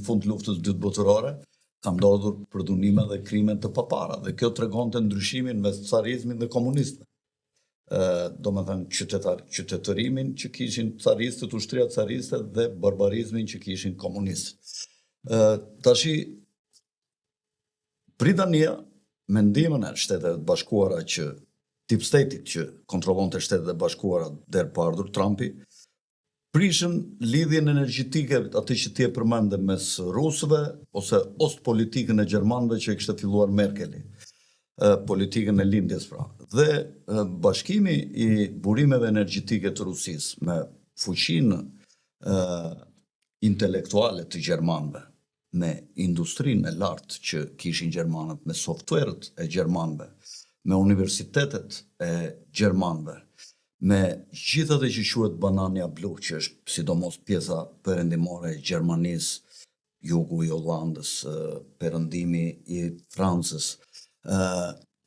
fund të luftës dytë botërore, ka ndodhur përdunime dhe krime të papara, dhe kjo tregonte ndryshimin mes carizmit dhe komunistëve. Do me thënë qytetërimin që kishin caristët, ushtria cariste dhe barbarizmin që kishin komunistët. Tashi, Britania, me ndihmën e Shteteve të Bashkuara që Deep State-it që kontrollonte Shtetet e Bashkuara deri pa ardhur Trumpi, prishën lidhjen energjetike, atë që ti e përmende, mes rusëve ose politikën e gjermanëve që e kishte filluar Merkeli, politikën e lindjes pra. Dhe bashkimi i burimeve energjetike të Rusisë me fuqinë intelektuale të gjermanëve, me industrinë e lartë që kishin gjermanët, me softwarët e gjermanëve, me universitetet e gjermanëve, me gjithë atë që quhet banania blu, që është sidomos pjesa perëndimore e Gjermanisë, jugu i Hollandës, perëndimi i Francës,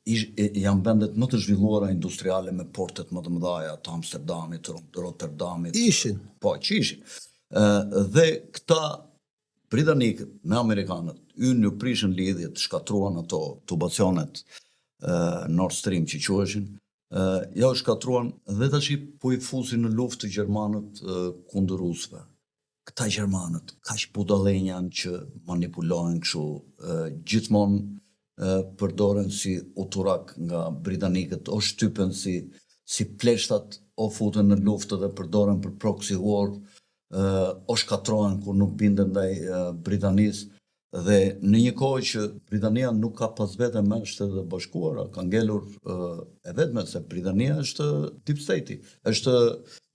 janë vendet më të zhvilluara industriale me portet më të mëdha të Amsterdamit, Rotterdamit. Ishin. Po, që ishin. Dhe këta britanikët me amerikanët ju prishën lidhjet, shkatruan ato tubacionet Nord Stream që quheshin, ja u shkatruan dhe tash po i fusin në luftë të gjermanët kundër rusëve. Këta gjermanët kaq budallënj janë që manipulohen kështu, gjithmonë përdoren si uturak nga britanikët, o shtypen si pleshtat, o futen në luftë dhe përdoren për proxy war, o shkatrohen kur nuk binden ndaj Britanisë. Dhe në një kohë që Britania nuk ka pas vete me Shtetet e Bashkuara, ka ngelur e vetme se Britania është Deep State-i, është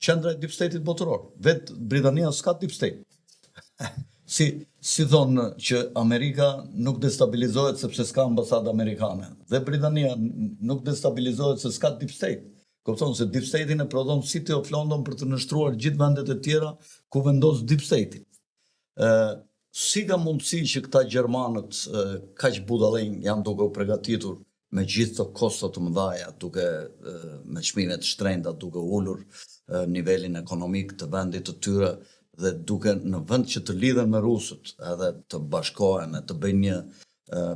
qendra e Deep State-it botëror. Vetë Britania s'ka Deep State. Si thonë që Amerika nuk destabilizohet sepse s'ka ambasadë amerikane, dhe Britania nuk destabilizohet se s'ka Deep State. Kupton se Deep State-in e prodhon City of London për të nështruar gjithë vendet e tjera ku vendos Deep State-i. Si ka mundësi që këta gjermanët kaq budallënj janë duke u përgatitur me gjithë të kostot të mëdhaja, duke me çmime të shtrenjta, duke ulur nivelin ekonomik të vendit të tyre dhe duke në vend që të lidhen me rusët, edhe të bashkohen e të bëjnë një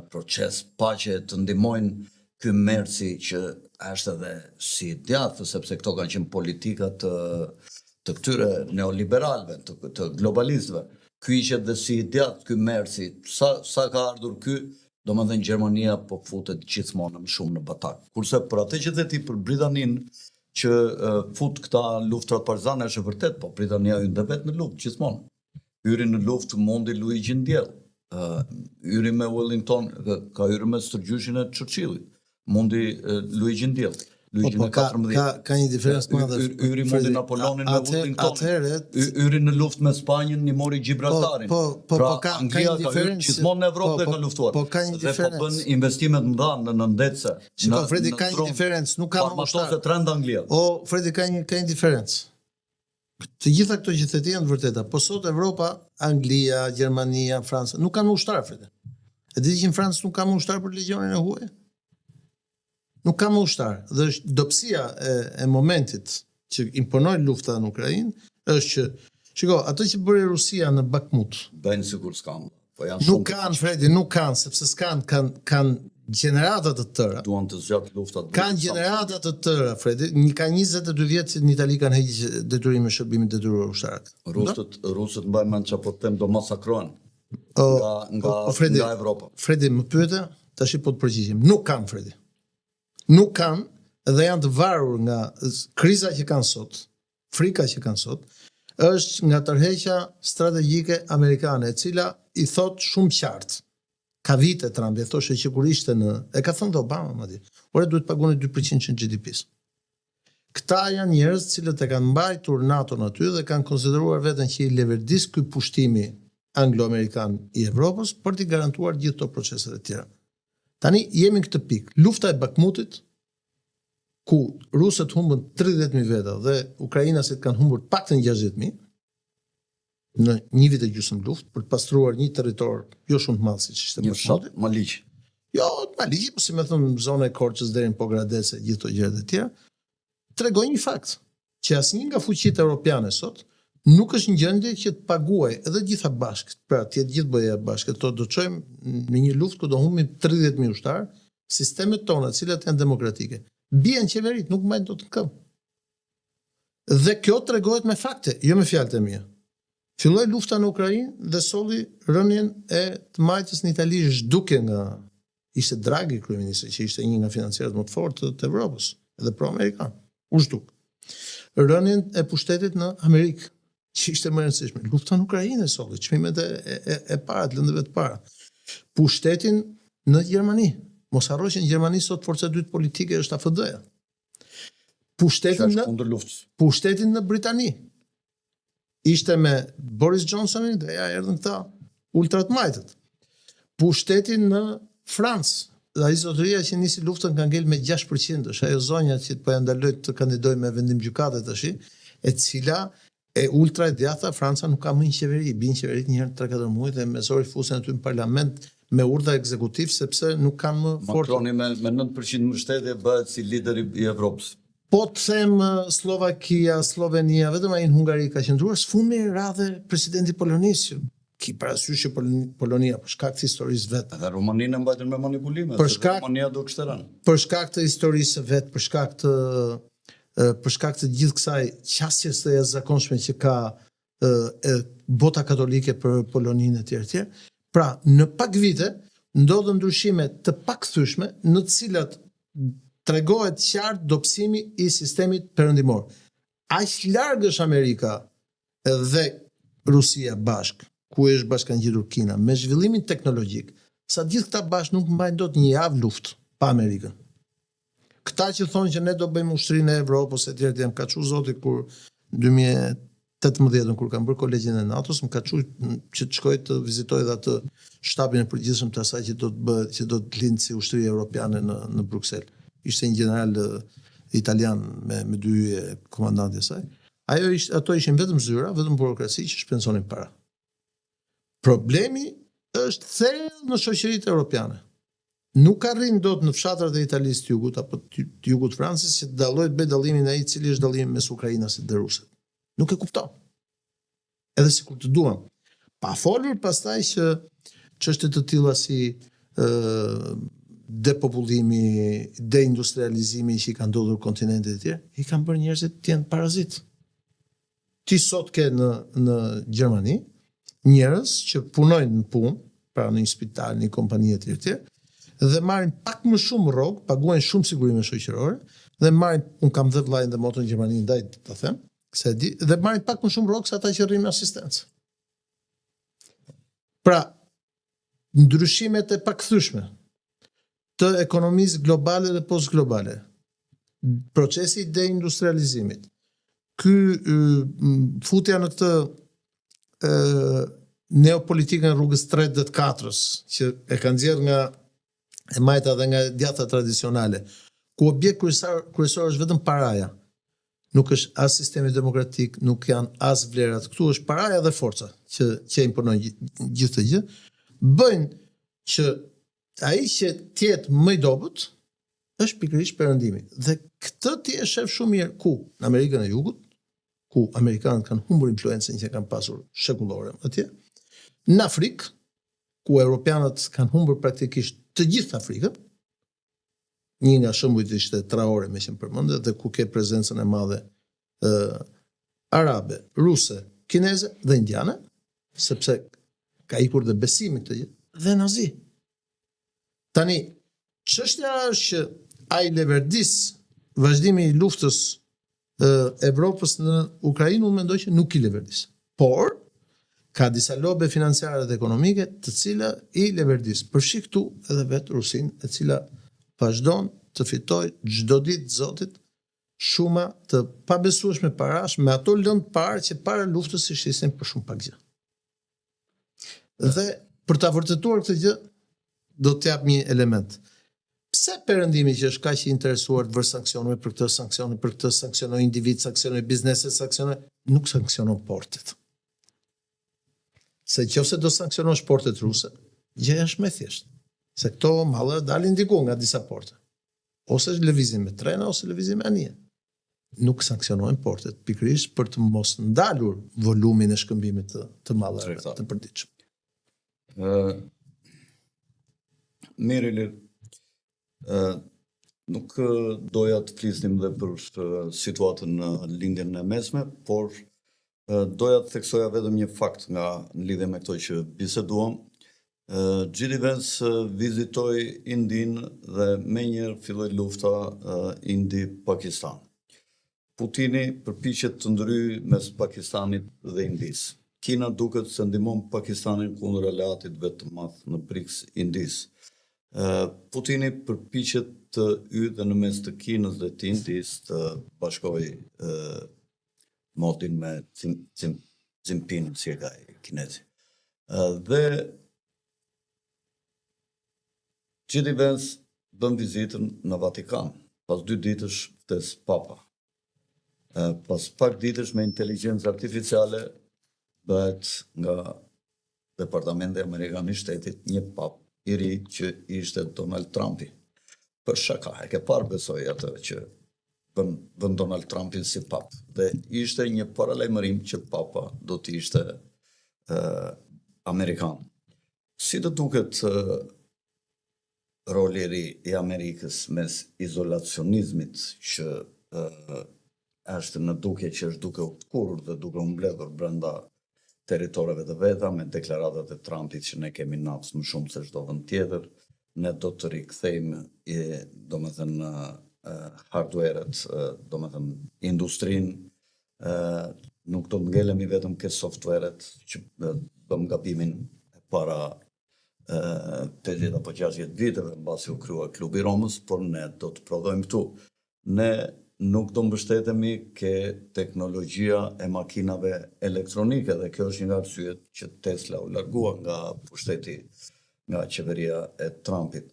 proces paqe, të ndihmojnë ky Mersi që është edhe si djathtë, sepse këto kanë qenë politika të këtyre neoliberalëve, të globalistëve. Ky ishte dhe si djathtë ky Mersi, sa ka ardhur ky, domethënë Gjermania po futet gjithmonë më shumë në batak. Kurse për atë që dhe ti për Britaninë që fut këta luftrat partizane është e vërtet, po Britania hyn vetë në luftë gjithmonë. Hyri në luftë mundi Luigi Ndjell, hyri me Wellington, ka hyrë me stërgjyshin e Churchillit, mundi Luigi Ndjell. Ka një diferencë madhe. Hyri mundi Napoleonin me Wellington, hyri në luftë me Spanjën, një mori Gibraltarin. Pra Anglia ka hyrë gjithmonë në Evropë dhe ka luftuar. Dhe po bën investimet mëdha në nëndetëse. Shiko, Fredi, ka një diferencë, nuk ka më ushtarë. Trend Anglia. Fredi, ka një diferencë. Të gjitha këto që janë vërteta, po sot Evropa, Anglia, Gjermania, Franca, nuk kanë ushtarë, Fredi. E di që në Francë nuk ka më ushtar për legionin e huaj? Nuk ka më ushtar. Dhe është dobësia e momentit që imponoi lufta në Ukrainë është që shiko, ato që bëri Rusia në Bakhmut. Bëjnë sikur s'kan. Po janë Nuk kanë, Fredi, nuk kanë, sepse kanë gjenerata të tëra. Duan të zgjat luftat. Kanë gjenerata të tëra, Fredi. Ka 22 vjet që në Itali kanë heqë detyrimin e shërbimit detyruar ushtarak. Rusët mbajnë mend çapo them do masakrohen. Nga Evropa. Fredi, më pyete, tash po të përgjigjem. Nuk kanë, Fredi. Nuk kanë dhe janë të varur nga kriza që kanë sot, frika që kanë sot, është nga tërheqja strategjike amerikane, e cila i thot shumë qartë. Ka vite Trump, e thoshe që kur ishte e ka thënë dhe Obama, madje, ore duhet pagoni 2% në GDP-s. Këta janë njerëz cilët e kanë mbajtur NATO-n aty dhe kanë konsideruar veten që i leverdis ky pushtimi anglo-amerikan i Evropës për t'i garantuar gjithë këto proceset e tjera. Tani jemi në këtë pikë. Lufta e Bakhmutit, ku rusët humbën 30.000 veta dhe ukrainasit kanë humbur paktën 60.000 në një vit e gjysmë luftë për të pastruar një territor jo shumë të madh siç ishte Bakhmuti. Maliq. Jo, Maliq, po si më thon zona e Korçës deri në Pogradece, gjithë këto gjëra të tjera, tregojnë një fakt që asnjë nga fuqitë europiane sot nuk është në gjendje që të paguajë edhe gjitha bashkë, pra të jetë gjithë BE bashkë, do çojmë në një luftë ku do humbim 30.000 ushtar, sistemet tona, të cilat janë demokratike, bien qeverit, nuk mbajnë dot në këmbë. Dhe kjo tregohet me fakte, jo me fjalët e mia. Filloi lufta në Ukrainë dhe solli rënien e të majtës në Itali zhduke nga ishte Draghi kryeministri, që ishte një nga financiarët më të fortë të Evropës, edhe pro-amerikan. U zhduk. Rënien e pushtetit në Amerikë, që ishte më e rëndësishme. Lufta në Ukrainë solli, çmimet e para, të lëndëve të para. Pushtetin në Gjermani. Mos harroj që në Gjermani sot forca e dytë politike është AFD-ja. Pushtetin në Britani. Ishte me Boris Johnsonin dhe ja erdhën këta ultrat majtët. Pushtetin në Francë, dhe ai zotëria që nisi luftën ka ngel me 6%, është ajo zonja që po ja ndaloi të kandidojë me vendim gjykate tash, e cila e ultra e djatha, Franca nuk ka më një qeveri, bin qeverit një herë 3-4 muaj dhe me zori fusen aty në parlament me urdhër ekzekutiv sepse nuk kanë më fortë. Macroni me 9% mbështetje bëhet si lider i Evropës. Po të them Slovakia, Slovenia, vetëm ai në Hungari ka qëndruar, sfumi radhe presidenti Polonisë, që ki parasysh që Polonia për shkak të historisë vet. Edhe Rumaninë mbajtën me manipulime, Rumania do kishte rënë. Për shkak të historisë vet, për shkak të gjithë kësaj qasjes të jashtëzakonshme që ka bota katolike për Poloninë e tjerë. Pra, në pak vite ndodhen ndryshime të pakthyeshme në të cilat tregohet qartë dobësimi i sistemit perëndimor. Aq larg është Amerika dhe Rusia bashkë, ku është bashkangjitur Kina, me zhvillimin teknologjik, sa gjithë këta bashkë nuk mbajnë dot një javë luftë pa Amerikën. Këta që thonë që ne do bëjmë ushtrinë e Evropës e tjerë, jam ka çu zoti kur 2018 kur kam bërë kolegjin e NATO-s, më ka çu që të shkoj të vizitoj dhe atë shtabin e përgjithshëm të asaj që do të lindë si ushtria europiane në Bruksel. Ishte një general italian me dy komandantë e saj. Ato ishin vetëm zyra, vetëm burokraci që shpenzonin para. Problemi është thellë në shoqëritë europiane. Nuk arrin dot në fshatrat e Italisë të jugut apo të jugut të Francës që të dallojë bëj dallimin ai i cili është dallimi mes Ukrainasit dhe Rusët. Nuk e kupton. Edhe sikur të duam. Pa folur pastaj që çështje të tilla si depopullimi, deindustrializimi që i ka ndodhur kontinentet e tjerë, i kanë bërë njerëzit të jenë parazit. Ti sot ke në Gjermani njerëz që punojnë në punë, pra në një spital, në një kompani e tjerë, dhe marrin pak më shumë rrogë, paguajnë shumë sigurime shoqërore, dhe marrin, unë kam dhe vllajën dhe motën në Gjermani, ndaj ta them, dhe marrin pak më shumë rrogë se ata që rrinë me asistencë. Pra, ndryshimet e pakthyeshme të ekonomisë globale dhe postglobale, procesi i deindustrializimit, futja në këtë neopolitikën rrugës 3-4-s, që e kanë nxjerrë nga e majta dhe nga djatha tradicionale, ku objekt kryesor është vetëm paraja. Nuk është as sistemi demokratik, nuk janë as vlerat. Këtu është paraja dhe forca që imponojnë gjithë të gjë, bëjnë që ai që tjetë më i dobët është pikërisht perëndimi. Dhe këtë ti e shef shumë mirë ku në Amerikën e Jugut, ku amerikanët kanë humbur influencën që kanë pasur shekullore atje, në Afrikë, ku europianët kanë humbur praktikisht të gjithë Afrikën, një nga shembujt ishte Traore me që më përmendet, dhe ku ke prezencën e madhe arabe, ruse, kineze dhe indiane, sepse ka ikur dhe besimi këtë gjithë, dhe nazi. Tani, çështja është që ai leverdis vazhdimi i luftës Evropës në Ukrainë, unë mendoj që nuk i leverdis. Por, ka disa lobe financiare dhe ekonomike të cila i leverdis. Përfshi këtu edhe vetë Rusin, e cila vazhdon të fitoj çdo ditë zotit shuma të pabesueshme parash me ato lëndë parë që para luftës ishin për shumë pak gjë. Dhe për ta vërtetuar këtë gjë, do të jap një element. Pse perëndimi që është kaq i interesuar të vërë sanksione për këtë, sanksione për këtë, sanksionoj individ, sanksionoj biznese, sanksionoj, nuk sanksionon portet. Se nëse do sanksionosh portet ruse, gjëja është më thjeshtë. Se këto mallë dalin diku nga disa porte. Ose lëvizin me trena, ose lëvizin me anije. Nuk sanksionojnë portet, pikërisht për të mos ndalur volumin e shkëmbimit të mallrave të përditshëm. Mirë, nuk doja të flisnim dhe për situatën në lindjen e mesme, por doja të theksoja vetëm një fakt nga në lidhje me këto që biseduam. J.D. Vance vizitoi Indin dhe menjëherë filloi lufta Indi-Pakistan. Putini përpiqet të ndryjë mes Pakistanit dhe Indisë. Kina duket se ndihmon Pakistanin kundër aleatit vetë të madh në BRICS Indisë. Putini përpiqet të hydhë në mes të Kinës dhe të Indisë të bashkojë motin me Jinping, si e ka kinezi. Dhe J.D. Vance bën vizitën në Vatikan, pas 2 ditësh vdes Papa. Pas pak ditësh me inteligjencë artificiale bëhet nga Departamenti Amerikan i Shtetit një pap i ri që ishte Donald Trumpi. Për shaka, e ke parë besoj atë që bën Donald Trumpin si pap. Dhe ishte një paralajmërim që papa do të ishte Amerikan. Si të duket roli i ri i Amerikës mes izolacionizmit që është në duke që është duke u tkurur dhe duke u mbledhur brenda territoreve të veta me deklaratat e Trumpit që ne kemi naps më shumë se çdo vend tjetër, ne do të rikthejmë domethënë hardware-et, domethënë industrinë, nuk do të ngelemi vetëm ke software-et që bëm gabimin para 80 apo 60 viteve mbasi u krua klubi i Romës, por ne do të prodhojmë këtu. Ne nuk do mbështetemi ke teknologjia e makinave elektronike dhe kjo është një nga arsyet që Tesla u largua nga pushteti, nga qeveria e Trumpit.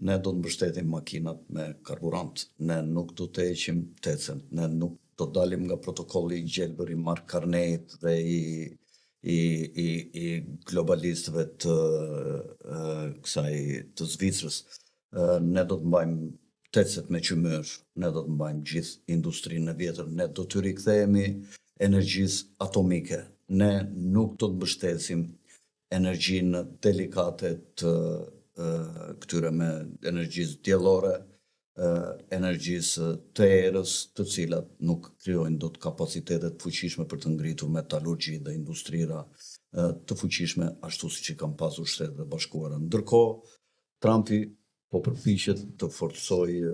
Ne do të mbështetim makinat me karburant, ne nuk do të heqim tecen, ne nuk do të dalim nga protokolli i gjelbër i Mark Carneyt dhe i globalistëve të kësaj të Zvicrës. Ne do të mbajmë tecet me qymër, ne do të mbajmë gjithë industrinë e vjetër, ne do të rikthehemi energjisë atomike. Ne nuk do të mbështesim energjinë delikate të këtyre me energjisë diellore, energjisë të erës, të cilat nuk krijojnë dot kapacitetet fuqishme për të ngritur metalurgji dhe industrira të fuqishme ashtu siç i kanë pasur Shtetet e Bashkuara. Ndërkohë, Trumpi po përpiqet të forcojë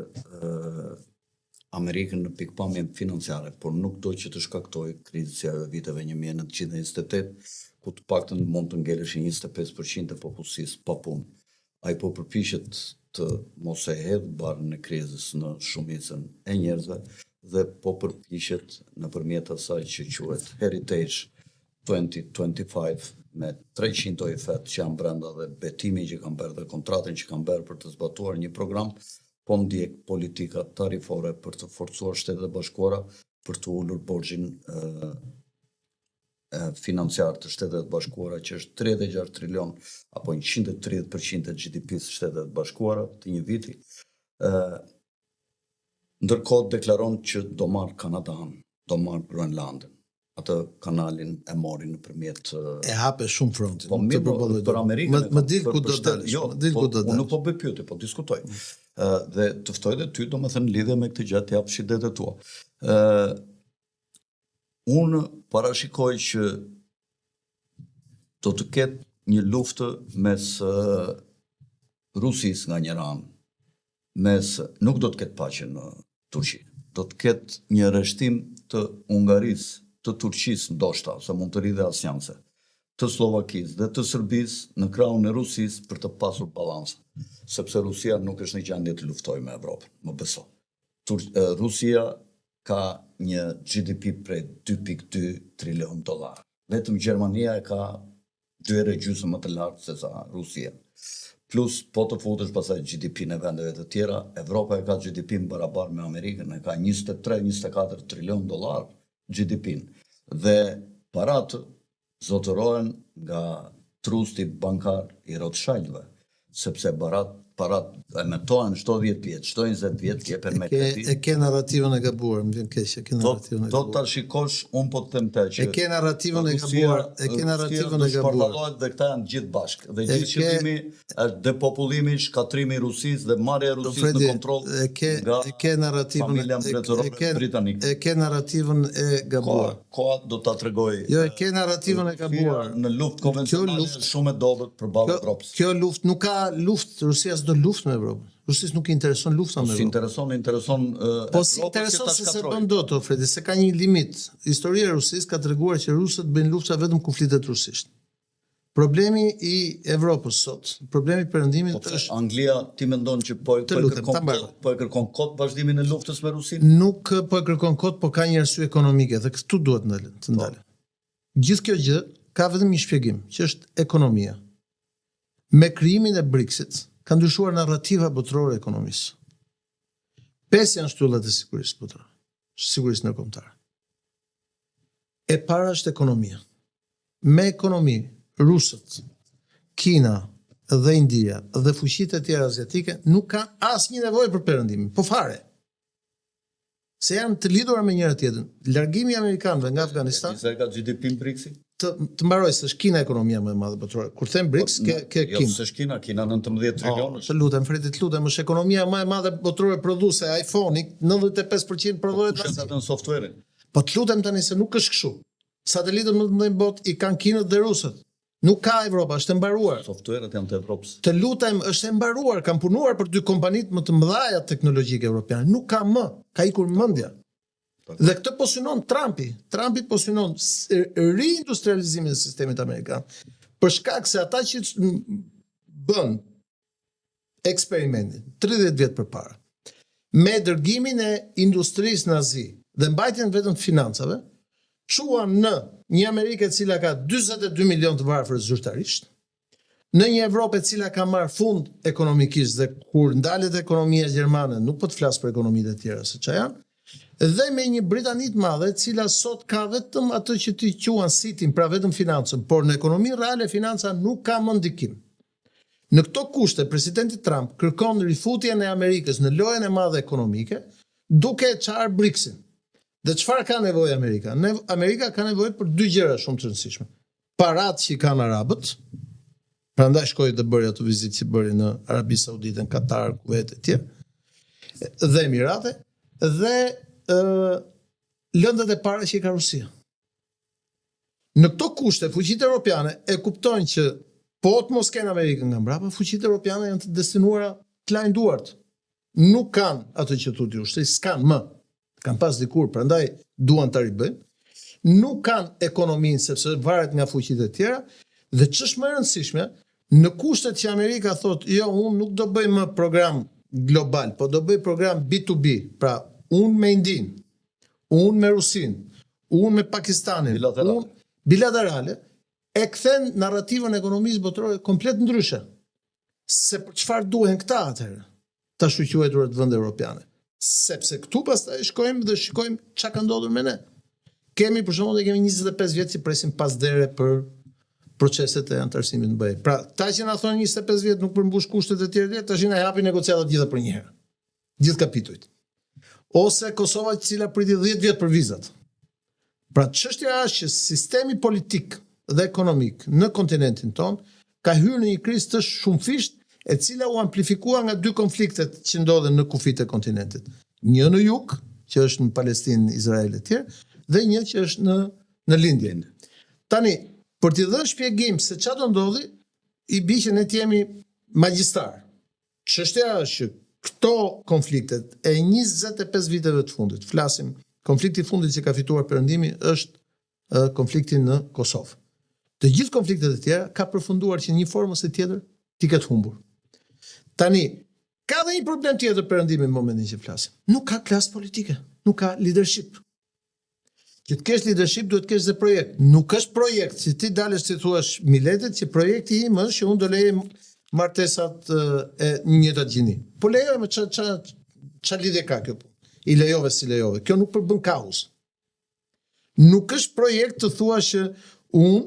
Amerikën në pikpamjen financiare, por nuk do që të shkaktojë krizë si ajo e viteve 1928, ku të paktën mund të ngeleshin 25% e popullsisë pa punë. Ai po përpiqet të mos e hedhë barën e krizës në shumicën e njerëzve dhe po përpiqet nëpërmjet asaj që quhet Heritage 2025 me 300 OIF që janë brenda dhe betimin që kanë bërë dhe kontratën që kanë bërë për të zbatuar një program, po ndjek politika tarifore për të forcuar Shtetet e Bashkuara për të ulur borxhin financiar të Shtetet Bashkuara që është 36 trilion apo 130% e GDP-së së Shtetet Bashkuara të një viti. Ndërkohë deklaron që do marrë Kanadan, do marrë Groenlandën. Atë kanalin e mori nëpërmjet e hape shumë frontin. Po mirë, për Amerikën. Më dil ku do dalësh. Jo, unë nuk po bëj pyetje, po diskutoj. Dhe të ftoj dhe ty, domethënë lidhe me këtë gjë të jap shidetet tua. Unë parashikoj që do të ketë një luftë mes Rusisë nga njëra anë, nuk do të ketë paqe në Turqi. Do të ketë një rreshtim të Hungarisë, të Turqisë ndoshta, se mund të rridhe asnjëse, të Slovakisë dhe të Serbisë në krahun e Rusisë për të pasur balancë, sepse Rusia nuk është në gjendje të luftojë me Evropën, më beso. Rusia ka një GDP prej 2.2 trilion dollar. Vetëm Gjermania e ka 2 herë gjysmë më të lartë se sa Rusia. Plus, po të futesh pasaj GDP në vendeve të tjera, Evropa e ka GDP në barabar me Amerikën, e ka 23-24 trilion dollar GDP-n. Dhe paratë zotërohen nga trusti bankar i Rothschildëve, sepse parat emetohen çdo 10 vjet, çdo 20 vjet jepen me kredi. E ke narrativën e gabuar, më vjen keq, e ke narrativën e gabuar. Do ta shikosh, un po të them te që e ke narrativën e gabuar, Dhe këta janë gjithë bashkë. Dhe gjithë qëllimi është depopullimi, shkatrimi i Rusisë dhe marrja e Rusisë në kontroll nga familja mbretërore britanike. E ke narrativën e gabuar. Koha do ta tregoj. Jo, e ke narrativën e gabuar. Në luftë konvencionale shumë e dobët përballë Evropës. Kjo luftë nuk ka luftë, Rusia s'do luftë me Evropën. Rusisë nuk i intereson lufta me Evropën. Intereson po si intereson se bën dot, Fredi, se ka një limit. Historia e Rusisë ka treguar që rusët bëjnë lufta vetëm kur flitet rusisht. Problemi i Evropës sot, problemi i perëndimit është Anglia, ti mendon që po e kërkon kot vazhdimin e luftës me Rusinë? Nuk po e kërkon kot, po ka një arsye ekonomike dhe këtu duhet të ndalen. Gjithë kjo gjë ka vetëm një shpjegim, që është ekonomia. Me krijimin e BRICS-it ka ndryshuar narrativa botërore e ekonomisë. 5 janë shtyllat e sigurisë botërore, sigurisë ndërkombëtare. E para është ekonomia. Me ekonomi, rusët, Kina dhe India dhe fuqitë e tjera asiatike nuk kanë asnjë nevojë për perëndimin, po fare. Se janë të lidhura me njëra tjetrën. Largimi i amerikanëve nga Afganistan. Sa ka GDP-n BRICS-i? Të mbaroj se është Kina ekonomia më e madhe botërore. Kur them BRICS, ke Kinë. Jo, s'është Kina 19 trilionë. Të lutem, Fredi, të lutem, është ekonomia më e madhe botërore prodhuese e iPhone-i, 95% prodhohet në Azi. Në software-in. Po të lutem tani se nuk është kështu. Satellitët më të mëdhenj botë i kanë Kinët dhe rusët. Nuk ka Evropa, është e mbaruar. Software-et janë të Evropës. Të lutem, është e mbaruar, kanë punuar për 2 kompanitë më të mëdha teknologjike evropiane. Nuk ka më, ka ikur mendja. Dhe këtë po synon Trumpi. Trumpi po synon reindustrializimin e sistemit amerikan. Për shkak se ata që bën eksperimentin 30 vjet përpara me dërgimin e industrisë nazi dhe mbajtjen vetëm të financave, çuan në një Amerikë e cila ka 42 milion të varfër zyrtarisht, në një Evropë e cila ka marrë fund ekonomikisht dhe kur ndalet ekonomia gjermane, nuk po të flas për ekonomitë e tjera se çfarë janë, dhe me një Britani të madhe, e cila sot ka vetëm atë që ti quan sitin, pra vetëm financën, por në ekonominë reale financa nuk ka më ndikim. Në këto kushte, presidenti Trump kërkon rifutjen e Amerikës në lojën e madhe ekonomike, duke çarë BRICS-in. Dhe çfarë ka nevojë Amerika? Amerika ka nevojë për 2 gjëra shumë të rëndësishme. Paratë që kanë arabët, prandaj shkoi të bëri ato vizitë që bëri në Arabi Saudite, në Katar, Kuwait e tjerë, dhe Emirate, dhe lëndët e para që i ka Rusia. Në këto kushte, fuqitë europiane e kuptojnë që po të mos kenë Amerikën nga mbrapa, fuqitë europiane janë të destinuara të lajnë duart. Nuk kanë atë që thotë ju, s'kan më. Kanë pas dikur, prandaj duan ta ribëjnë. Nuk kanë ekonominë sepse varet nga fuqitë e tjera dhe ç'është më e rëndësishme, në kushtet që Amerika thotë, jo, unë nuk do bëj më program global, po do bëj program B2B, pra unë me Indinë, unë me Rusinë, unë me Pakistanin, bilaterale, e kthen narrativën e ekonomisë botërore komplet ndryshe. Se për çfarë duhen këta atëherë? Ta shqyrtuar të vende europiane. Sepse këtu pastaj shkojmë dhe shikojmë çka ka ndodhur me ne. Kemi për shembull kemi 25 vjet që presim pas dere për proceset e antarësimit në BE. Pra, ta që na thonë 25 vjet nuk përmbush kushtet e tjera, tash na japin negociatat gjitha për një herë. Gjithë kapitujt. Ose Kosova e cila priti 10 vjet për vizat. Pra, çështja është që sistemi politik dhe ekonomik në kontinentin ton ka hyrë në një krizë të shumëfisht e cila u amplifikua nga dy konfliktet që ndodhen në kufit e kontinentit. Një në jug, që është në Palestinë, Izrael e tjerë, dhe një që është në lindje. Tani, për t'i dhënë shpjegim se çfarë do ndodhi, i bi që ne jemi magjistar. Çështja është që këto konfliktet e 25 viteve të fundit, flasim, konflikti i fundit që ka fituar perëndimi është konflikti në Kosovë. Të gjithë konfliktet e tjera ka përfunduar që një formë ose tjetër t'i ketë humbur. Tani, ka dhe një problem tjetër perëndimi në momentin që flasim. Nuk ka klasë politike, nuk ka leadership. Që të kesh leadership duhet të kesh dhe projekt. Nuk është projekt që ti dalësh që thuash Miletit që projekti im është që unë do leje martesat e njëjtat gjini. Po lejoj me ç'a lidhje ka kjo? I lejove si lejove. Kjo nuk përbën kaos. Nuk është projekt të thuash që unë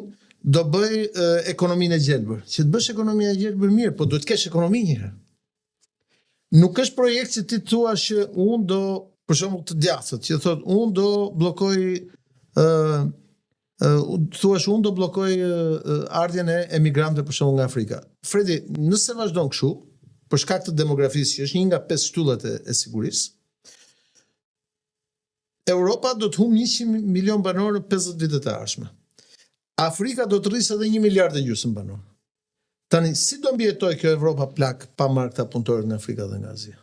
do bëj ekonominë e gjelbër. Që të bësh ekonominë e gjelbër mirë, po duhet të kesh ekonomi një herë. Nuk është projekt që ti thua që unë do, për shembull të djathtë, që thot unë do bllokoj thua që unë do bllokoj ardhjen e emigrantëve për shembull nga Afrika. Fredi, nëse vazhdon kështu, për shkak të demografisë që është një nga 5 shtyllat e sigurisë, Europa do të humbë 100 milion banor në 50 vitet e ardhshme. Afrika do të rrisë edhe 1,5 miliard banor. Tani, si do mbjetoj kjo Evropa plak pa marrë këta punëtorët nga Afrika dhe nga Azia?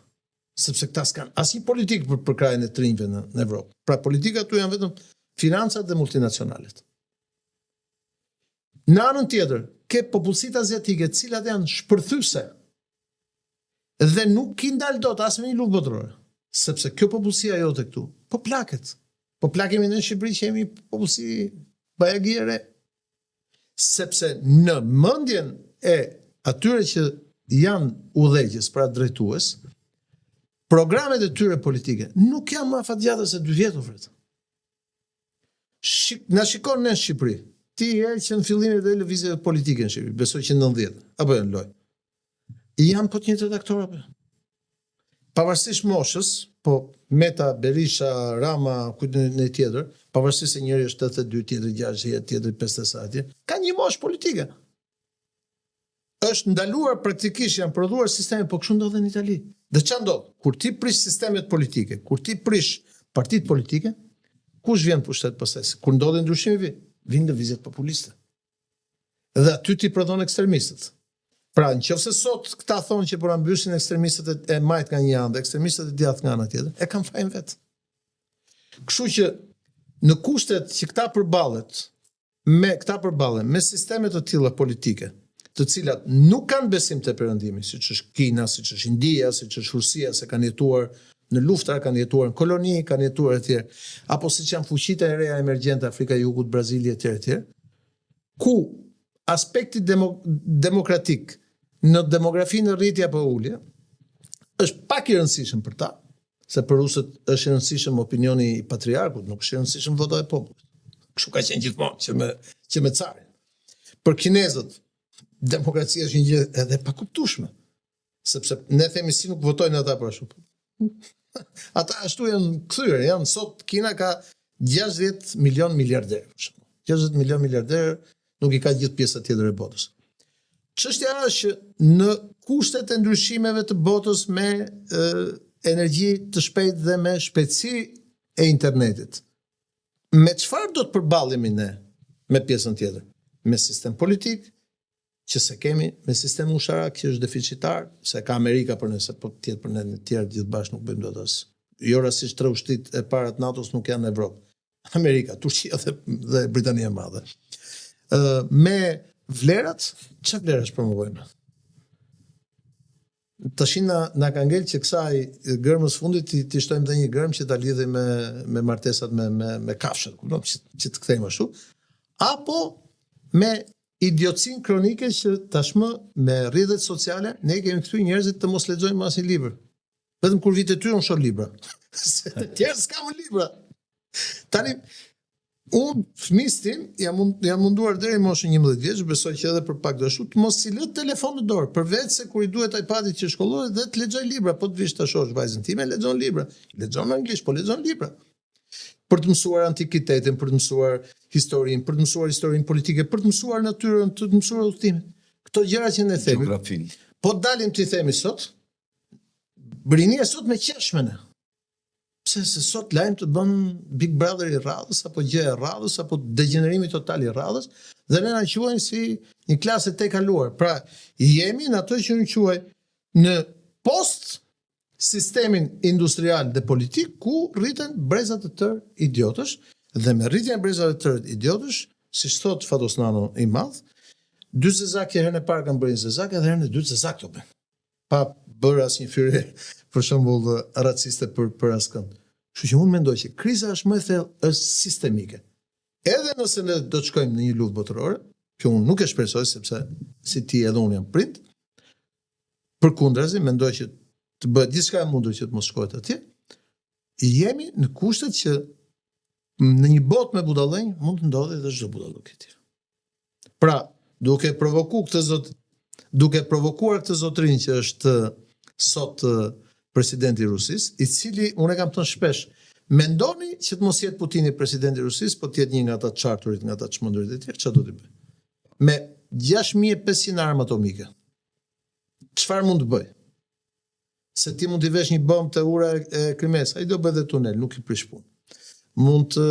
Sepse këta s'kan asnjë politikë për krajin e trinjve në Evropë. Pra politika tu janë vetëm financat dhe multinacionalet. Në anën tjetër, ke popullsitë aziatike, të cilat janë shpërthyese dhe nuk i ndal dot as me një luftë botërore. Sepse kjo popullsia jote këtu, po plaket. Po plakemi në Shqipëri që jemi popullsi bajagjere. Sepse në mendjen e atyre që janë udhëheqës pra drejtues, programet e tyre politike nuk janë më afatgjata se 2 vjet ofret. Na shikon në Shqipëri. Ti je që në fillimin e lëvizjeve politike në Shqipëri, besoj që në 90, apo në loj. Janë po të njëjtët aktorë apo? Pavarësisht moshës, po Meta, Berisha, Rama, kujt në tjetër, pavarësisht se njëri është 82, tjetri 60, tjetri 50 atje, ka një moshë politike. Është ndaluar praktikisht, janë prodhuar sisteme, po kështu ndodh në Itali. Dhe ç'a ndodh? Kur ti prish sistemet politike, kur ti prish partitë politike, kush vjen pushtet pastaj? Kur ndodhen ndryshime, vinë lëvizjet populiste. Dhe aty ti prodhon ekstremistët. Pra, nëse sot këta thonë që por ambyshin ekstremistët e majt nga një anë dhe ekstremistët e djathtë nga ana tjetër, e kanë fajin vet. Kështu që në kushtet që këta përballen me sisteme të tilla politike, të cilat nuk kanë besim te perëndimi, siç është Kina, siç është India, siç është Rusia, se kanë jetuar në luftra, kanë jetuar në koloni, kanë jetuar etj, apo siç janë fuqitë e reja emergjente Afrika e Jugut, Brazili etj, ku aspekti demokratik në demografi në rritje apo ulje është pak i rëndësishëm për ta, se për rusët është i rëndësishëm opinioni i patriarkut, nuk është i rëndësishëm vota e popullit. Kështu ka qenë gjithmonë që me carin. Për kinezët, demokracia është një gjë edhe pa kuptueshme, sepse ne themi si nuk votojnë ata për ashtu. Ata ashtu janë kthyer, janë sot Kina ka 60 milion miliarder, për shembull. 60 milion miliarder nuk i ka gjithë pjesa tjetër e botës. Çështja është që në kushtet e ndryshimeve të botës me energji të shpejtë dhe me shpejtësi e internetit, me çfarë do të përballemi ne me pjesën tjetër? Me sistem politik, që se kemi, me sistem usharak që është deficitar, se ka Amerika për ne, se po tjetë për ne në tjerë gjithë bashkë nuk bëjmë dot as. Jo rastisht 3 ushtit e para të NATO-s nuk janë në Evropë. Amerika, Turqia dhe Britania e Madhe. Me vlerat, çfarë vlerash promovojmë? Tashin na ka ngel që kësaj gërmës fundit ti shtojmë dhe një gërmë që ta lidhej me martesat me kafshët, kupton, që të kthejmë ashtu, apo me idiotësinë kronike që tashmë me rrjetet sociale ne kemi kthy njerëzit të mos lexojnë më asnjë libër. Vetëm kur vitet ty unë shoh libra. Se të tjerë s'kam libra. Tani Unë, fëmijës tim, jam munduar deri në moshën 11 vjeç, besoj që edhe për pak do ashtu, të mos i lë telefon në dorë, përveç se kur i duhet iPad-i që shkollore dhe të lexoj libra, po të vish ta shohësh vajzën time, lexon libra. Lexon në anglisht, po lexon libra. Për të mësuar antikitetin, për të mësuar historinë, për të mësuar historinë politike, për të mësuar natyrën, të mësuar udhëtimin. Këto gjëra që ne themi. Geografin. Po dalim të i themi sot, brinia sot me qeshmene. Pse se sot lajm të bën Big Brother i radhës, apo gjë e radhës, apo degenerimi total i radhës, dhe ne na quajnë si një klasë te kaluar. Pra, jemi në ato që unë quaj në post sistemin industrial dhe politik, ku rriten brezat të tërë idiotësh, dhe me rritjen e brezave të tërë idiotësh, si thot Fatos Nano i madh, 2 zezak herën e parë kanë bërë zezak, edhe herën e dytë zezak të bën. Pa bërë asnjë fyre, për shembull, raciste për askënd. Kështu që unë mendoj që kriza është më e thellë, është sistemike. Edhe nëse ne do të shkojmë në një luftë botërore, që unë nuk e shpresoj sepse si ti edhe unë jam prind, përkundrazi mendoj që të bëhet gjithçka e mundur që të mos shkohet atje, jemi në kushtet që në një botë me budallënj mund të ndodhi edhe çdo budallëk e tjetër. Pra, duke provokuar këtë zotërin që është sot presidenti i Rusisë, i cili unë e kam thënë shpesh, mendoni që të mos jetë Putini presidenti i Rusisë, po të jetë një nga ata çarturit, nga ata çmendurit e tjerë, çfarë do t'i bëj? Me 6500 armë atomike. Çfarë mund të bëj? Se ti mund t'i vesh një bombë te ura e Krimes, ai do bëj dhe tunel, nuk i prish punë. Mund të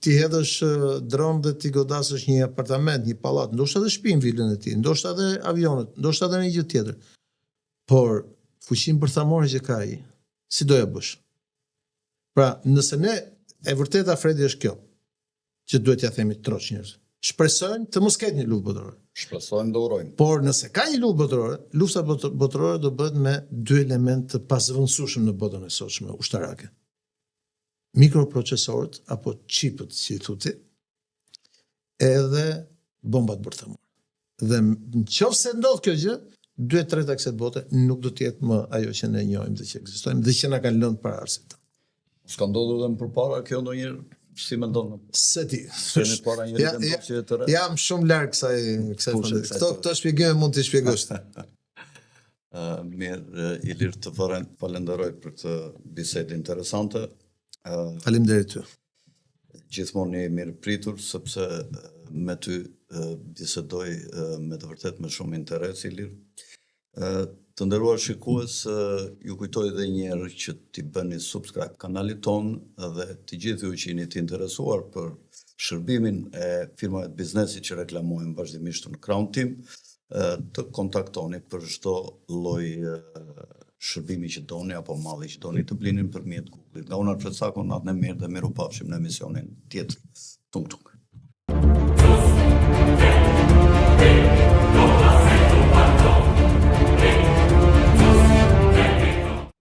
t'i hedhësh dron dhe t'i godasësh një apartament, një pallat, ndoshta edhe shtëpi në vilën e tij, ndoshta edhe avionet, ndoshta edhe një gjë tjetër. Por fuqinë bërthamore që ka ai, si do ja bësh? Pra, nëse ne e vërteta Fredi është kjo, që duhet ja themi troç njerëz. Shpresojmë të mos ketë një luftë botërore. Shpresojmë dhe urojmë. Por nëse ka një luftë botërore, lufta botërore do bëhet me 2 elementë të pazëvendësueshëm në botën e sotshme ushtarake. Mikroprocesorët apo chipët, si thuti, edhe bombat bërthamore. Dhe nëse ndodh kjo gjë, 2/3 e kësaj bote nuk do të jetë më ajo që ne njohim dhe që ekzistojmë dhe që na kanë lënë para arsit. S'ka ndodhur edhe më përpara kjo ndonjëherë, si mendon? Se ti. Kemi para një tendencë të re. Jam shumë larg kësaj fundi. Këto shpjegime mund të shpjegosh. Mirë, Ilir, të falenderoj për këtë bisedë interesante. Faleminderit ty. Gjithmonë një mirë pritur, sepse me ty bisedoj me të vërtet me shumë interes, Ilir. Të nderuar shikues, ju kujtoj edhe një herë që t'i bëni subscribe kanalit ton dhe të gjithë ju që jeni të interesuar për shërbimin e firmave të biznesit që reklamojmë vazhdimisht në Crown Team, të kontaktoni për çdo lloj shërbimi që doni apo malli që doni të blini nëpërmjet Google-it. Nga unë Alfred Sako, natën e mirë dhe mirupafshim në emisionin tjetër. Tung tung.